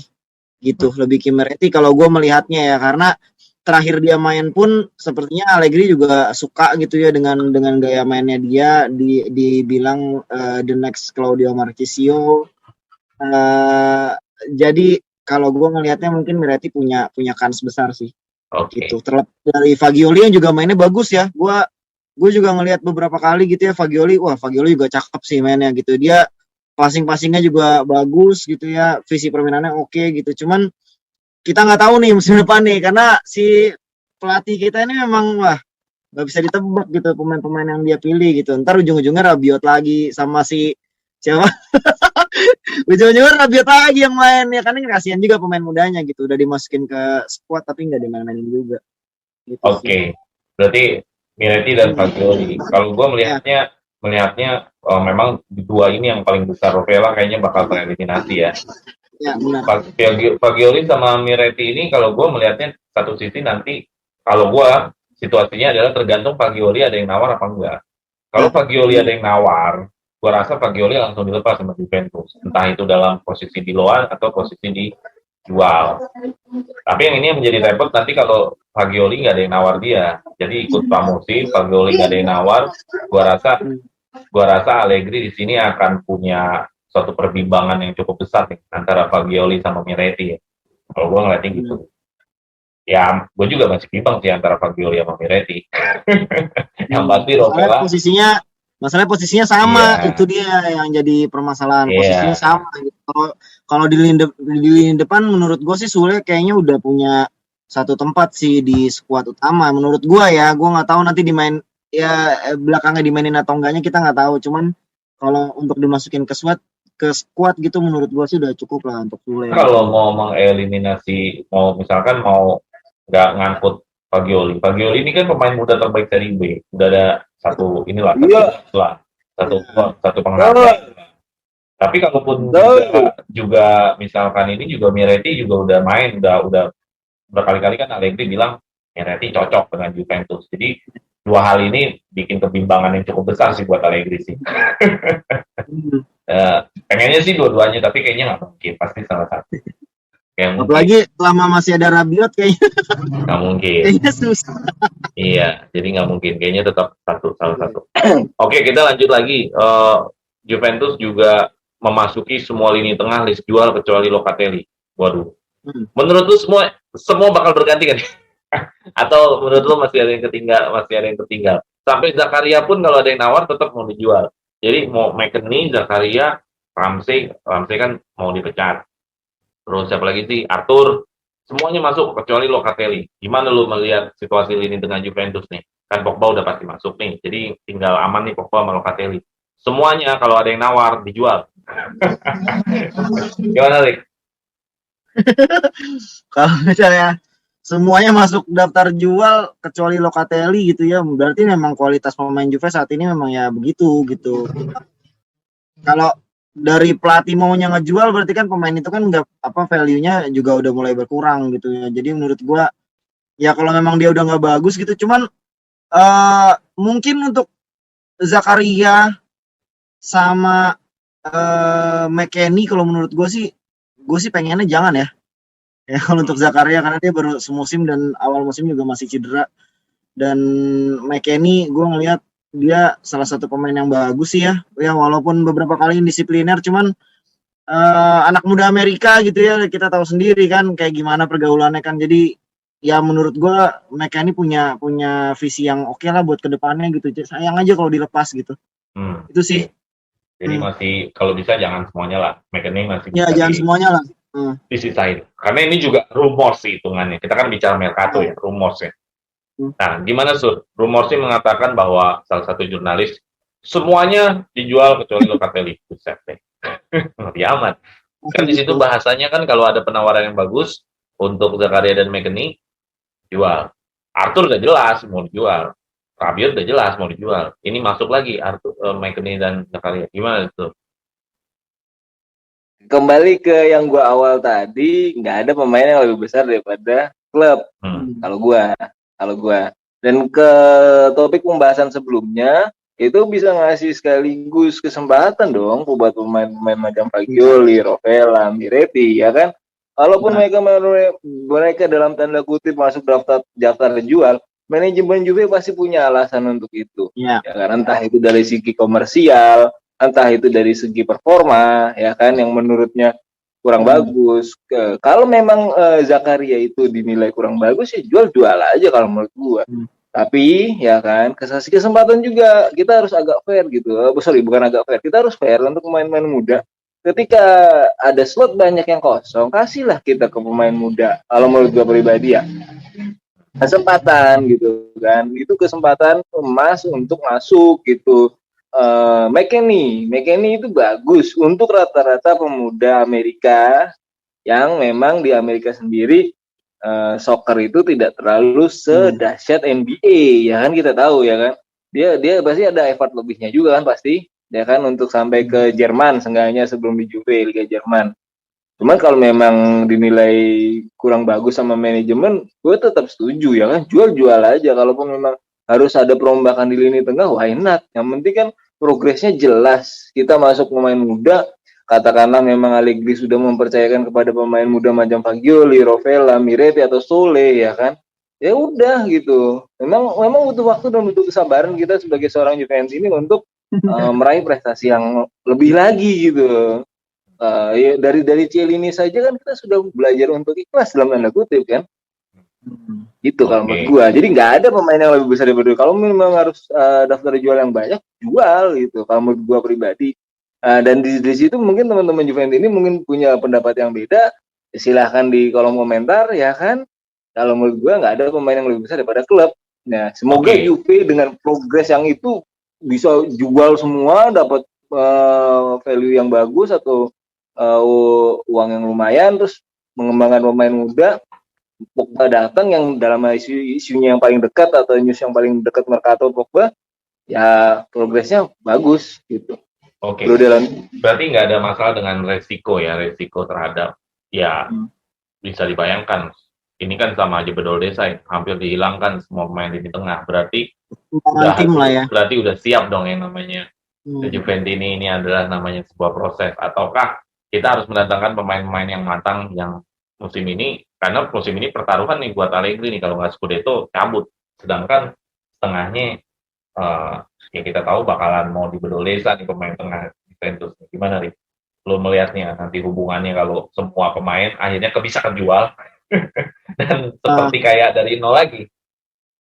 gitu, lebih ke Miretti kalau gue melihatnya ya, karena terakhir dia main pun sepertinya Allegri juga suka gitu ya dengan gaya mainnya dia, dibilang the next Claudio Marchisio. Jadi kalau gue ngelihatnya mungkin Miretti punya kans besar sih. Gitu. Terlepas dari Fagioli yang juga mainnya bagus ya, gue juga ngelihat beberapa kali gitu ya Fagioli juga cakep sih mainnya gitu, dia passingnya juga bagus gitu ya, visi permainannya oke gitu. Cuman kita nggak tahu nih musim depan nih, karena si pelatih kita ini memang nggak bisa ditebak gitu pemain-pemain yang dia pilih gitu. Ntar ujung-ujungnya Rabiot lagi sama si siapa ujung-ujungnya Rabiot lagi yang main ya, kan ini kasihan juga pemain mudanya gitu, udah dimasukin ke squad tapi nggak dimainin juga gitu. Oke. Berarti Miretti dan Fagioli. Kalau gue melihatnya memang dua ini yang paling besar. Rovella kayaknya bakal tereliminasi ya. Ya benar. Fagioli sama Miretti ini kalau gue melihatnya satu sisi nanti, kalau gue situasinya adalah tergantung Fagioli ada yang nawar apa enggak. Kalau Fagioli ada yang nawar, gue rasa Fagioli langsung dilepas sama Juventus. Entah itu dalam posisi di luar atau posisi dijual. Tapi yang ini menjadi repot nanti kalau Fagioli nggak ada yang nawar dia. Jadi ikut pramusim, Fagioli nggak ada yang nawar, gue rasa Allegri di sini akan punya suatu perbimbangan yang cukup besar nih antara Fagioli sama Miretti ya. Kalau gue ngeliatnya gitu. Ya, gue juga masih bimbang sih antara Fagioli sama Miretti. Yang pasti Rovella masalahnya posisinya sama, itu dia yang jadi permasalahan. Posisinya sama gitu. Kalau di lini depan menurut gue sih Sule kayaknya udah punya satu tempat sih di skuad utama menurut gue ya. Gue nggak tahu nanti belakangnya dimainin atau enggaknya kita nggak tahu. Cuman kalau untuk dimasukin ke squad gitu menurut gue sih udah cukup lah untuk Sule. Kalau mau mengeliminasi, misalkan mau nggak ngangkut Fagioli ini kan pemain muda terbaik dari B, udah ada satu penghargaan. Tapi kalaupun juga misalkan ini juga Miretti juga udah main, udah berkali-kali kan Allegri bilang Miretti cocok dengan Juventus. Jadi dua hal ini bikin kebimbangan yang cukup besar sih buat Allegri sih. Pengennya sih dua-duanya, tapi kayaknya nggak mungkin, pasti salah satu. Apalagi selama masih ada Rabiot kayaknya nggak mungkin. Kayaknya susah. Iya, jadi nggak mungkin. Kayaknya tetap salah satu. Oke, kita lanjut lagi. Juventus juga memasuki semua lini tengah list jual kecuali Locatelli. Waduh. Menurut lu semua bakal berganti kan? Atau menurut lu masih ada yang ketinggal? Sampai Zakaria pun kalau ada yang nawar tetap mau dijual. Jadi mau McKennie, Zakaria, Ramsey kan mau dipecat. Terus siapa lagi sih? Arthur. Semuanya masuk kecuali Locatelli. Gimana lu melihat situasi lini dengan Juventus nih? Kan Pogba udah pasti masuk nih. Jadi tinggal aman nih Pogba sama Locatelli. Semuanya kalau ada yang nawar dijual. Gimana, Rick? Kalau misalnya semuanya masuk daftar jual kecuali Locatelli gitu ya, berarti memang kualitas pemain Juve saat ini memang ya begitu gitu. Kalau dari pelatih maunya ngejual berarti kan pemain itu kan nggak apa value-nya juga udah mulai berkurang gitu ya. Jadi menurut gua ya kalau memang dia udah nggak bagus gitu, cuman mungkin untuk Zakaria sama McKennie kalau menurut gue sih pengennya jangan ya. Ya kalau untuk Zakaria karena dia baru semusim dan awal musim juga masih cedera. Dan McKennie gue ngelihat dia salah satu pemain yang bagus sih ya. Ya walaupun beberapa kali indisipliner, cuman anak muda Amerika gitu ya, kita tahu sendiri kan kayak gimana pergaulannya kan. Jadi ya menurut gue McKennie punya visi yang oke lah buat kedepannya gitu. Sayang aja kalau dilepas gitu. Itu sih. Jadi masih kalau bisa jangan semuanya lah. McKennie masih Ya bisa jangan semuanya lah. disisain. Karena ini juga rumor sih hitungannya. Kita kan bicara Mercato ya, rumor ya. Nah, gimana Sur? Rumor sih mengatakan bahwa salah satu jurnalis semuanya dijual kecuali Locatelli. Buset deh. Ngeri amat. Kan di situ bahasanya kan kalau ada penawaran yang bagus untuk Zakaria dan McKennie jual. Arthur udah jelas mau dijual. Rabiot udah jelas mau dijual. Ini masuk lagi Arthur, McKennie dan Zakaria. Gimana itu? Kembali ke yang gua awal tadi, nggak ada pemain yang lebih besar daripada klub. Kalau gua. Dan ke topik pembahasan sebelumnya, itu bisa ngasih sekaligus kesempatan dong buat pemain-pemain macam Fagioli, Rovella, Miretti, ya kan? Walaupun mereka dalam tanda kutip masuk daftar jual, manajemen Juve pasti punya alasan untuk itu. Ya kan, entah itu dari segi komersial, entah itu dari segi performa, ya kan, yang menurutnya kurang bagus. Kalau memang Zakaria itu dinilai kurang bagus, ya jual aja kalau menurut gua. Tapi ya kan, kasih kesempatan juga, kita harus agak fair gitu. Sorry, bukan agak fair, kita harus fair untuk pemain-pemain muda. Ketika ada slot banyak yang kosong, kasihlah kita ke pemain muda. Kalau menurut gua pribadi ya, kesempatan gitu kan, itu kesempatan emas untuk masuk gitu. McKennie itu bagus untuk rata-rata pemuda Amerika yang memang di Amerika sendiri soccer itu tidak terlalu sedahsyat NBA, ya kan, kita tahu ya kan. Dia pasti ada effort lebihnya juga kan pasti, ya kan, untuk sampai ke Jerman seenggaknya sebelum di Juve Liga Jerman. Cuman kalau memang dinilai kurang bagus sama manajemen, gue tetap setuju ya kan, jual aja. Kalaupun memang harus ada perombakan di lini tengah, why not? Yang penting kan progresnya jelas. Kita masuk pemain muda, katakanlah memang Allegri sudah mempercayakan kepada pemain muda macam Fagioli, Rovella, Miretti atau Sole, ya kan. Ya udah gitu. Memang butuh waktu dan butuh kesabaran kita sebagai seorang Juventus ini untuk meraih prestasi yang lebih lagi gitu. Ya dari Cielini saja kan kita sudah belajar untuk ikhlas dalam tanda kutip kan. Itu kalau menurut gua. Jadi nggak ada pemain yang lebih besar daripada kalau memang harus daftar jual yang banyak, jual gitu kalau menurut gua pribadi. Dan di situ mungkin teman-teman Juventus ini mungkin punya pendapat yang beda, silahkan di kolom komentar ya kan. Kalau menurut gua nggak ada pemain yang lebih besar daripada klub. Nah, semoga Juve dengan progres yang itu bisa jual semua, dapat value yang bagus atau uang yang lumayan, terus mengembangkan pemain muda. Pogba datang yang dalam isunya yang paling dekat atau news yang paling dekat Mercato Pogba, ya progresnya bagus gitu. Berarti nggak ada masalah dengan resiko terhadap ya bisa dibayangkan. Ini kan sama aja bedol desa ya, hampir dihilangkan semua pemain di tengah. Berarti berarti udah siap dong yang namanya Juventus ini adalah namanya sebuah proses. Ataukah kita harus mendatangkan pemain-pemain yang matang yang musim ini, karena musim ini pertaruhan nih buat Allegri nih, kalau nggak Scudetto cabut. Sedangkan setengahnya ya kita tahu bakalan mau dibedol desa nih pemain tengah Juventus. Gimana nih lo melihatnya nanti hubungannya kalau semua pemain akhirnya bisa kejual dan seperti kayak dari nol lagi?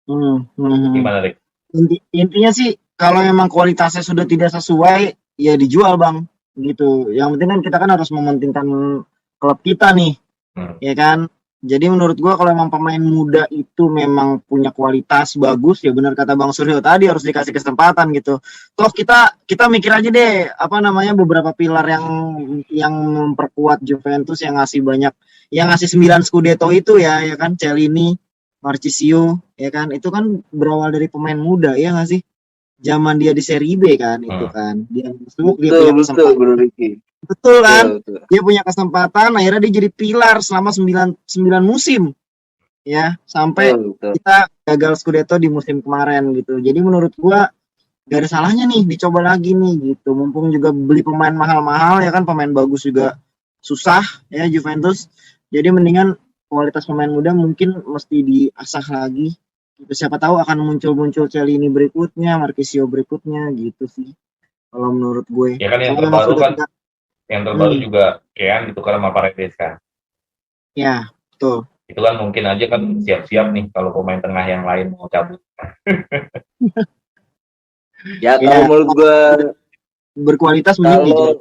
Gimana Rick? Intinya sih kalau memang kualitasnya sudah tidak sesuai, ya dijual bang, gitu. Yang penting kan kita kan harus mementingkan klub kita nih, ya kan. Jadi menurut gua kalau memang pemain muda itu memang punya kualitas bagus, ya benar kata Bang Suryo tadi harus dikasih kesempatan gitu. Toh kita mikir aja deh apa namanya beberapa pilar yang memperkuat Juventus yang ngasih banyak, yang ngasih 9 Scudetto itu ya kan, Chiellini, Marchisio, ya kan, itu kan berawal dari pemain muda ya nggak sih? Zaman dia di Serie B kan itu kan, dia masuk, dia punya Betul kesempatan. Bro Ricky. Betul kan? Betul. Dia punya kesempatan, akhirnya dia jadi pilar selama 9 musim. Ya, sampai Betul. kita gagal Scudetto di musim kemarin gitu. Jadi menurut gua gak ada salahnya nih dicoba lagi nih gitu. Mumpung juga beli pemain mahal-mahal ya kan, pemain bagus juga susah ya Juventus. Jadi mendingan kualitas pemain muda mungkin mesti diasah lagi. Gitu. Siapa tahu akan muncul Chiellini berikutnya, Marchisio berikutnya gitu sih. Kalau menurut gue. Ya kan yang Kalau memang terbaru sudah kan, tidak, yang terbaru juga Kean ditukar sama Paredes kan. ya, betul. Itu kan mungkin aja kan siap-siap nih kalau pemain tengah yang lain mau cabut. Ya kalau menurut gua berkualitas mending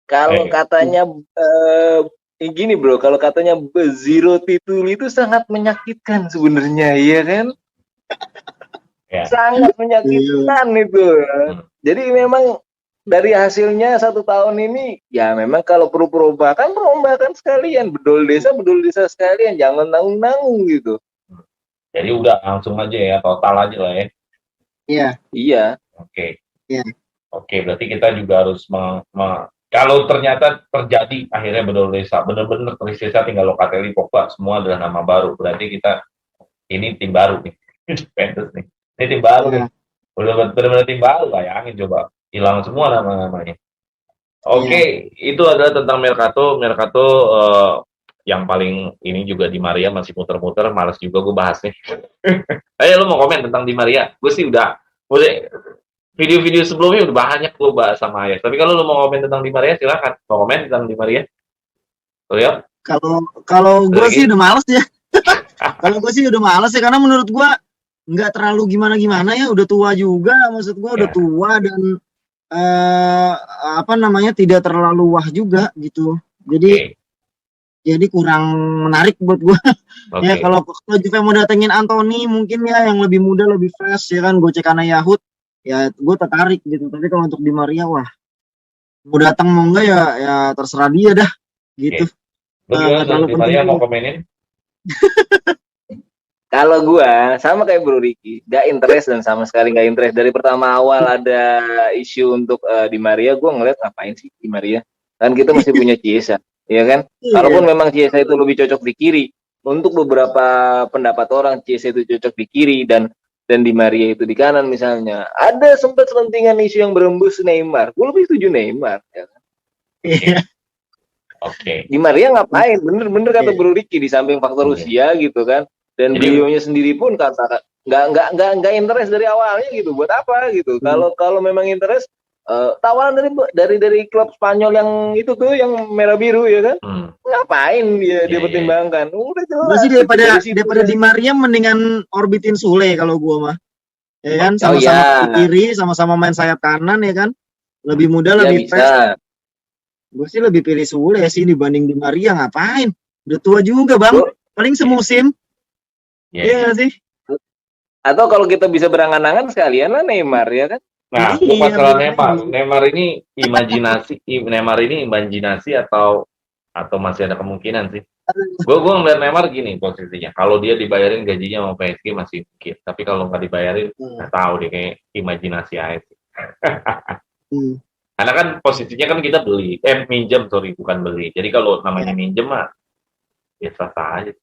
kalau katanya gini bro, kalau katanya zero titul itu sangat menyakitkan sebenarnya, iya kan? Ya. Sangat menyakitkan itu. Jadi memang dari hasilnya 1 tahun ini, ya memang kalau perlu perombakan sekalian, bedol desa sekalian, jangan nanggung-nanggung gitu. Jadi udah langsung aja ya, total aja lah ya. Iya. Oke. Iya. Oke, berarti kita juga harus kalau ternyata terjadi akhirnya bedol desa, benar-benar Tristesa tinggal Locatelli, Pogba, semua adalah nama baru. Berarti kita ini tim baru nih, Juventus nih. Ini tim baru nih, udah benar-benar tim baru, bayangin coba hilang semua nama-namanya. Oke, itu adalah tentang Mercato. Yang paling ini juga Di Maria masih muter-muter, males juga gue bahas nih. Ayo lu mau komen tentang Di Maria? Gue sih udah video-video sebelumnya udah banyak gue bahas sama Ayas. Tapi kalau lu mau komen tentang Di Maria silakan. Mau komen tentang Di Maria? Lihat. Kalau gue sih udah males ya. Kalau gue sih udah males ya, karena menurut gue nggak terlalu gimana-gimana ya, udah tua juga, maksud gue udah tua dan tidak terlalu wah juga gitu. Jadi kurang menarik buat gue. Ya kalau Juve mau datengin Anthony mungkin ya yang lebih muda, lebih fresh ya kan, gue cek Yahud ya gue tertarik gitu. Tapi kalau untuk Di Maria, wah, mau datang mau enggak ya terserah dia dah gitu. Di Maria mau komenin? Kalau gue sama kayak Bro Ricky, gak interest dan sama sekali gak interest. Dari pertama awal ada isu untuk Di Maria, gue ngeliat ngapain sih Di Maria, kan kita masih punya Chiesa, ya kan? Kalaupun memang Chiesa itu lebih cocok di kiri, untuk beberapa pendapat orang Chiesa itu cocok di kiri dan Di Maria itu di kanan misalnya. Ada sempat selentingan isu yang berembus Neymar. Gue lebih setuju Neymar, ya kan? Di Maria ngapain? Bener kata Bro Ricky, di samping faktor usia gitu kan. Dan beliaunya sendiri pun kata nggak interest dari awalnya gitu. Buat apa gitu? Kalau memang interest, tawaran dari klub Spanyol yang itu tuh yang merah biru ya kan, ngapain dia pertimbangkan? Udah jelas. Gue sih daripada Di Maria mendingan orbitin Sule kalau gue mah, ya kan, sama-sama kiri, sama-sama main sayap kanan ya kan, lebih muda, lebih fresh. Gue sih lebih pilih Sule sih dibanding Di Maria. Ngapain? Udah tua juga bang, paling semusim. Iya sih. Atau kalau kita bisa berangan-angan sekalian lah Neymar ya kan. Nah, masalah Neymar ini imajinasi atau masih ada kemungkinan sih. Gue ngeliat Neymar gini posisinya. Kalau dia dibayarin gajinya sama PSG masih mungkin. Tapi kalau nggak dibayarin, nggak tahu deh, kayak imajinasi aja sih. Karena kan posisinya kan kita minjem, bukan beli. Jadi kalau namanya minjem mah, biasa aja.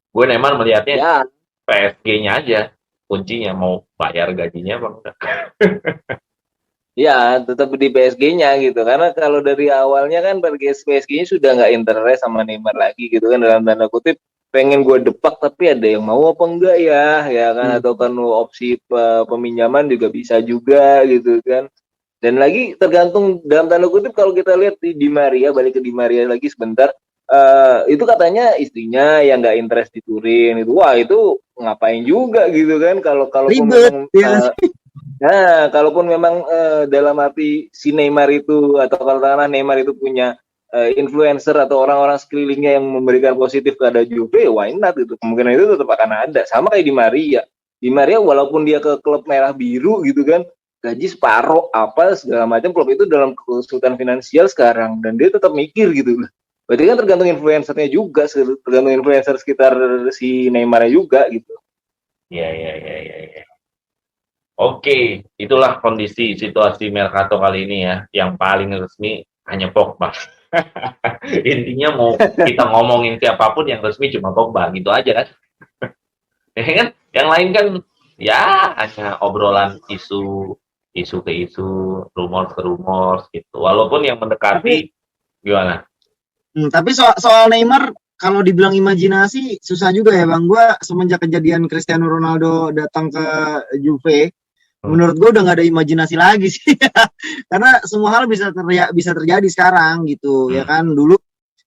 Gue Neymar melihatnya PSG-nya aja kuncinya, mau bayar gajinya apa enggak. Ya, tetap di PSG-nya gitu. Karena kalau dari awalnya kan PSG-nya sudah nggak interest sama Neymar lagi gitu kan, dalam tanda kutip pengen gue depak tapi ada yang mau apa enggak ya kan, atau kan opsi peminjaman juga bisa juga gitu kan. Dan lagi tergantung dalam tanda kutip, kalau kita lihat di Maria, balik ke Di Maria lagi sebentar, itu katanya istrinya yang nggak interest di Turin itu. Wah, itu ngapain juga gitu kan, kalau ribet Nah, kalaupun memang dalam arti si Neymar itu atau katakanlah Neymar itu punya influencer atau orang-orang sekelilingnya yang memberikan positif kepada Juve, why not gitu. Kemungkinan itu tetap akan ada. Sama kayak Di Maria. Di Maria walaupun dia ke klub merah biru gitu kan, gaji separuh apa segala macam, klub itu dalam kesulitan finansial sekarang dan dia tetap mikir gitu. Berarti kan tergantung influencernya juga, tergantung influencer sekitar si Neymarnya juga gitu. Iya, iya, iya, iya, iya. Oke, itulah kondisi situasi Mercato kali ini ya. Yang paling resmi hanya Pogba. Intinya mau kita ngomongin siapapun yang resmi cuma Pogba gitu aja kan. Ya kan? Yang lain kan ya hanya obrolan isu ke isu, rumor ke rumor gitu. Walaupun yang mendekati Tapi gimana? tapi soal Neymar kalau dibilang imajinasi susah juga ya Bang. Gua semenjak kejadian Cristiano Ronaldo datang ke Juve, Hmm. menurut gue udah nggak ada imajinasi lagi sih. Karena semua hal bisa terjadi sekarang gitu ya Hmm. kan.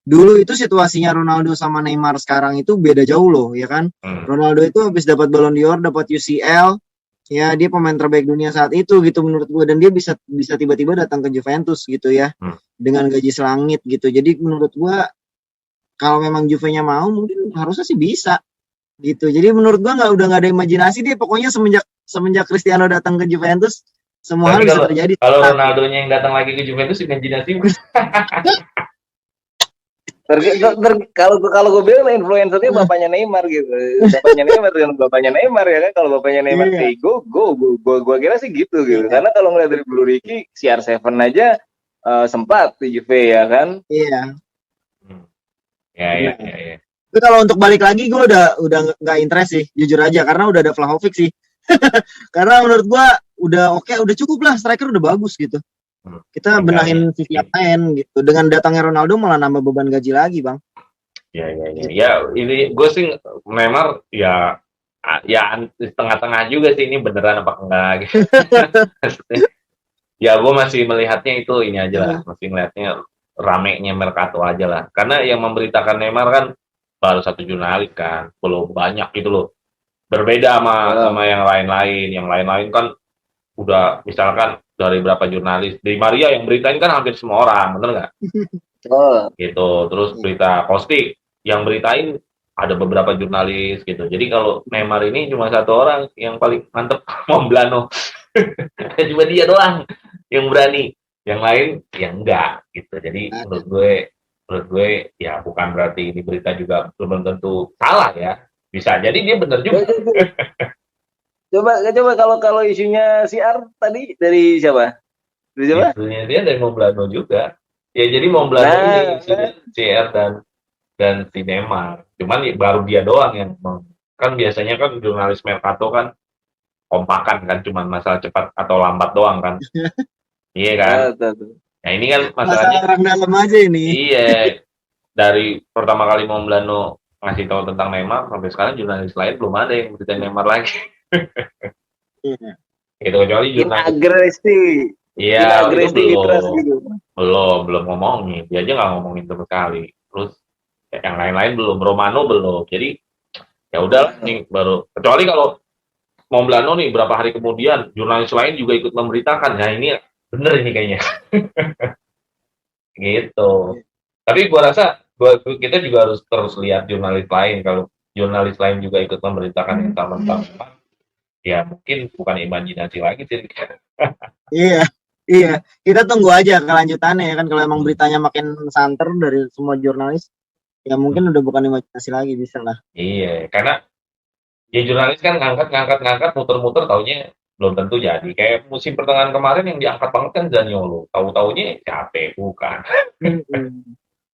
Dulu itu situasinya Ronaldo sama Neymar sekarang itu beda jauh loh ya kan. Hmm. Ronaldo itu habis dapat Ballon d'Or, dapat UCL, ya dia pemain terbaik dunia saat itu gitu menurut gue, dan dia bisa bisa tiba-tiba datang ke Juventus gitu ya Hmm. dengan gaji selangit gitu. Jadi menurut gue kalau memang Juve-nya mau mungkin harusnya sih bisa gitu. Jadi menurut gua nggak ada imajinasi dia, pokoknya semenjak semenjak Cristiano datang ke Juventus semua Berarti hal bisa kalau terjadi. kalau Ronaldonya yang datang lagi ke Juventus imajinasi Kalau kalau gue bilang influencernya bapaknya Neymar gitu, bapaknya Neymar dengan bapaknya Neymar ya kan. Kalau bapaknya Neymar Iya, kayak gue kira sih gitu gitu. iya, Karena kalau ngeliat dari Blue Ricky, CR7 aja sempat di Juve ya kan. iya, Hmm. Ya, ya, benar. ya, ya. Tapi kalau untuk balik lagi gue udah nggak interest sih, jujur aja, karena udah ada Vlahovic sih. Karena menurut gua udah oke, udah cukup lah, striker udah bagus gitu. Hmm. Kita Enggak ya. benahin sisi yang lain gitu. Dengan datangnya Ronaldo malah nambah beban gaji lagi, Bang. Ya, ya, ya. Gitu. Ya, ini gue sih Neymar ya tengah-tengah juga sih ini beneran apa enggak gitu. Ya gue masih melihatnya itu ini aja lah, masih melihatnya ramenya Mercato aja lah. Karena yang memberitakan Neymar kan baru satu jurnalis kan, belum banyak gitu loh. Berbeda sama yang lain-lain. Yang lain-lain kan udah misalkan dari berapa jurnalis. Di Maria yang beritain kan hampir semua orang, bener nggak? Oh, Gitu. Terus berita Kosti yang beritain ada beberapa jurnalis gitu. Jadi kalau Neymar ini cuma satu orang yang paling mantep, Momblano. Cuma dia doang yang berani. Yang lain ya enggak gitu. Jadi menurut gue ya bukan berarti ini berita juga belum tentu salah ya. Bisa jadi dia benar juga. coba kalau kalau isunya CR tadi dari siapa? Dari siapa? Isunya dia dari Momblano juga. Ya jadi Momblano ini Nah, isunya CR dan si Neymar. Cuman ya, baru dia doang yang kan biasanya kan jurnalis Mercato kan kompakan kan cuma masalah cepat atau lambat doang kan. Iya kan? tuh. Nah ini kan Masalah masalahnya orang dalam aja ini. iya dari pertama kali Momblano ngasih tahu tentang Neymar sampai sekarang jurnalis lain belum ada yang berita Neymar lagi. Iya. Gitu kecuali jurnalis. Inagresi, Iya itu inagresivitas belum gitu. belum ngomongin. Dia aja nggak ngomongin sama sekali. Terus yang lain-lain belum. Romano belum. Jadi ya udah nih baru. Kecuali kalau Momblano nih berapa hari kemudian jurnalis lain juga ikut memberitakan. Nah ini bener ini kayaknya. Gitu. Tapi gua rasa kita juga harus terus lihat jurnalis lain. Kalau jurnalis lain juga ikut memberitakan yang sama-sama, ya mungkin bukan imajinasi lagi sih. Iya. Iya. Kita tunggu aja kelanjutannya ya kan, kalau emang beritanya makin santer dari semua jurnalis, ya mungkin udah bukan imajinasi lagi, bisa lah. Iya, karena ya jurnalis kan ngangkat, muter-muter, taunya belum tentu jadi. Kayak musim pertengahan kemarin yang diangkat banget kan Zaniolo. Tahu-taunya capek, bukan.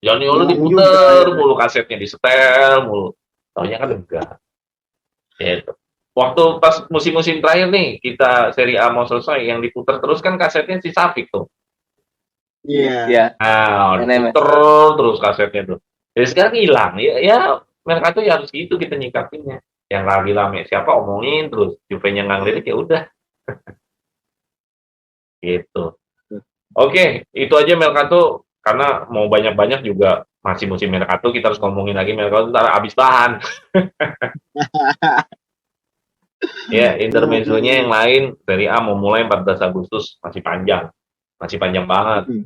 Zaniolo Bohong juga diputer ya. mulu, kasetnya disetel mulu. Taunya kan enggak. Gitu. Waktu pas musim-musim terakhir nih, kita Serie A mau selesai, yang diputer terus kan kasetnya si Safik tuh. Iya. Ya, Nah, NMS. diputer terus kasetnya tuh. Jadi sekarang hilang. Ya Mercato ya harus gitu kita nyikapinnya. Yang lagi rame siapa omongin terus, Juve-nya nggak ngelirik ya udah gitu. Oke, itu aja Mercato karena mau banyak-banyak juga masih musim Mercato, kita harus ngomongin lagi Mercato ntar habis bahan. Ya, intermezzonya yang lain Serie A mau mulai 14 Agustus, masih panjang. Masih panjang banget. Hmm.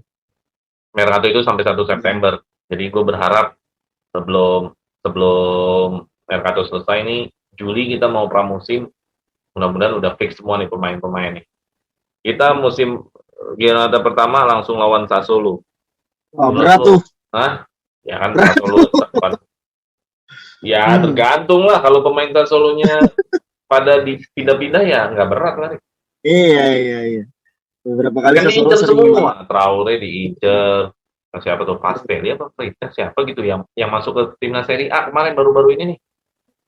Mercato itu sampai 1 September. Jadi gue berharap sebelum sebelum Mercato selesai nih, Juli kita mau pramusim, mudah-mudahan udah fix semua nih pemain-pemain nih. Kita musim Giornata pertama langsung lawan Sassuolo. Wah, Menurut berat lu? tuh. Hah? Ya kan Berat Sassuolo depan. Ya tergantung lah, kalau pemain Sassuolo-nya pada dipindah-pindah ya nggak berat lah. Iya, iya, iya. Beberapa kali Kan Sassuolo diincer sering banget. semua. Traore diincer. Siapa tuh Pastelli apa Freitas siapa gitu yang masuk ke timnas Serie A kemarin baru-baru ini nih.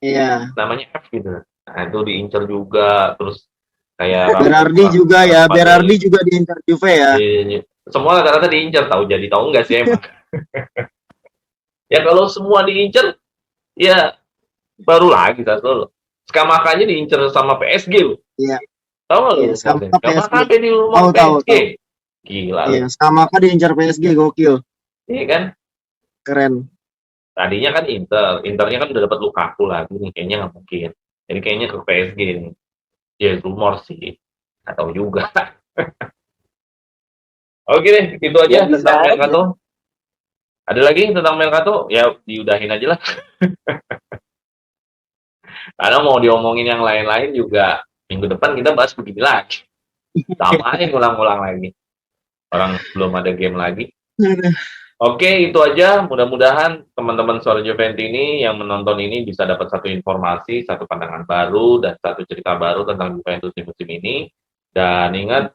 Iya. Namanya F gitu. Nah, itu diincer juga, terus kayak Berardi juga ya, Berardi juga diincar Juve ya. semua rata-rata diincer, tahu jadi tahu enggak sih emang. Ya kalau semua diincer ya baru lagi Sassuolo. Skamakanya diincer sama PSG loh. Iya. Tahu nggak lu? Iya, Scamacca PSG. Skamakanya di rumah Tahu, tahu, PSG. tahu. Gila lu. Iya, Scamacca diincar PSG, gokil. Iya kan? Keren. Tadinya kan Internya kan udah dapat Lukaku lagi nih, kayaknya nggak mungkin. Jadi kayaknya ke PSG nih. Ya rumor sih, atau juga. Oke deh, itu aja Ya, bisa tentang aja. Mercato. Ada lagi tentang Mercato? Ya diudahin aja lah. Karena mau diomongin yang lain-lain juga minggu depan kita bahas begini lagi. Sama aja ngulang-ngulang lagi. Orang belum ada game lagi. Oke, itu aja. Mudah-mudahan teman-teman Suara Juventini yang menonton ini bisa dapat satu informasi, satu pandangan baru, dan satu cerita baru tentang Juventus di musim ini. Dan ingat,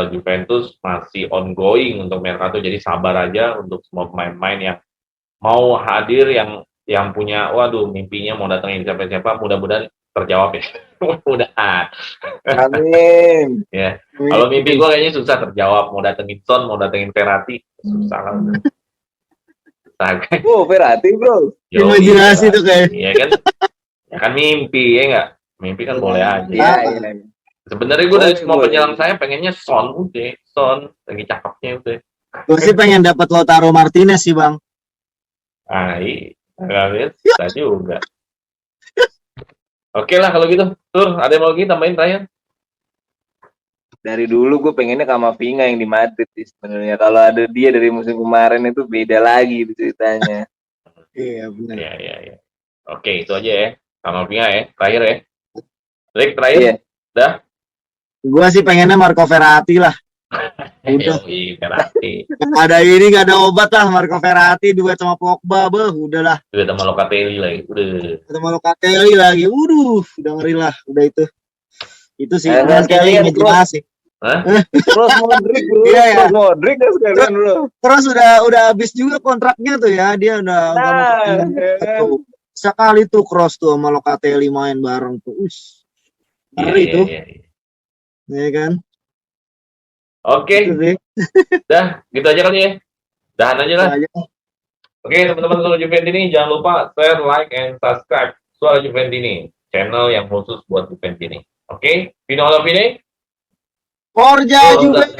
Juventus masih ongoing untuk Mercato, jadi sabar aja untuk semua pemain-pemain yang mau hadir, yang punya, waduh, mimpinya mau datengin siapa-siapa, mudah-mudahan terjawab ya. Mudah-mudahan. Amin. Ya. Kalau mimpi gue kayaknya susah terjawab. Mau datengin Son, mau datengin Verratti, susah lah. Oh, Verratti bro. Imajinasi tuh kayak. Iya kan? Ya kan mimpi, ya nggak? Mimpi kan boleh aja. Iya, iya. Sebenarnya gue dari Boleh, semua boleh. penyelam saya pengennya Son udah. Son, lagi cakepnya udah. Gue sih pengen dapat Lautaro Martinez sih, Bang. Ah, iya. Nggak lihat, bisa juga. Oke lah kalau gitu. Tur, ada yang mau lagi tambahin terakhir? Dari dulu gue pengennya Kamavinga yang di Madrid sih sebenarnya. Kalau ada dia dari musim kemarin itu beda lagi ceritanya. Iya, benar. Iya. Oke, itu aja ya. Sama Vinga ya. Terakhir ya. Rick, terakhir. Iya. Dah. Gue sih pengennya Marco Verratti lah. Udah. Verratti. Gak ada ini, gak ada obat lah. Marco Verratti duet sama Pogba, udahlah. Udah sama Locatelli lagi. Udah. Sama Locatelli lagi. Udah ngeri lah. Udah itu. Itu sih. Nah, sekalian imajinasi. Hah? Terus Modric bro. Iya, ya. Terus Modric kan sekalian bro. Terus udah habis juga kontraknya tuh ya. Dia udah mau sekali tuh Cross tuh sama Locatelli main bareng tuh. Ngeri tuh. Iya. Ya kan? Oke. Dah, gitu aja kali ya. Dahan aja lah. Oke, teman-teman Suara Juventini, jangan lupa share, like, and subscribe Suara Juventini, channel yang khusus buat Juventini. Oke, Vino Alavine. Forza Juventus.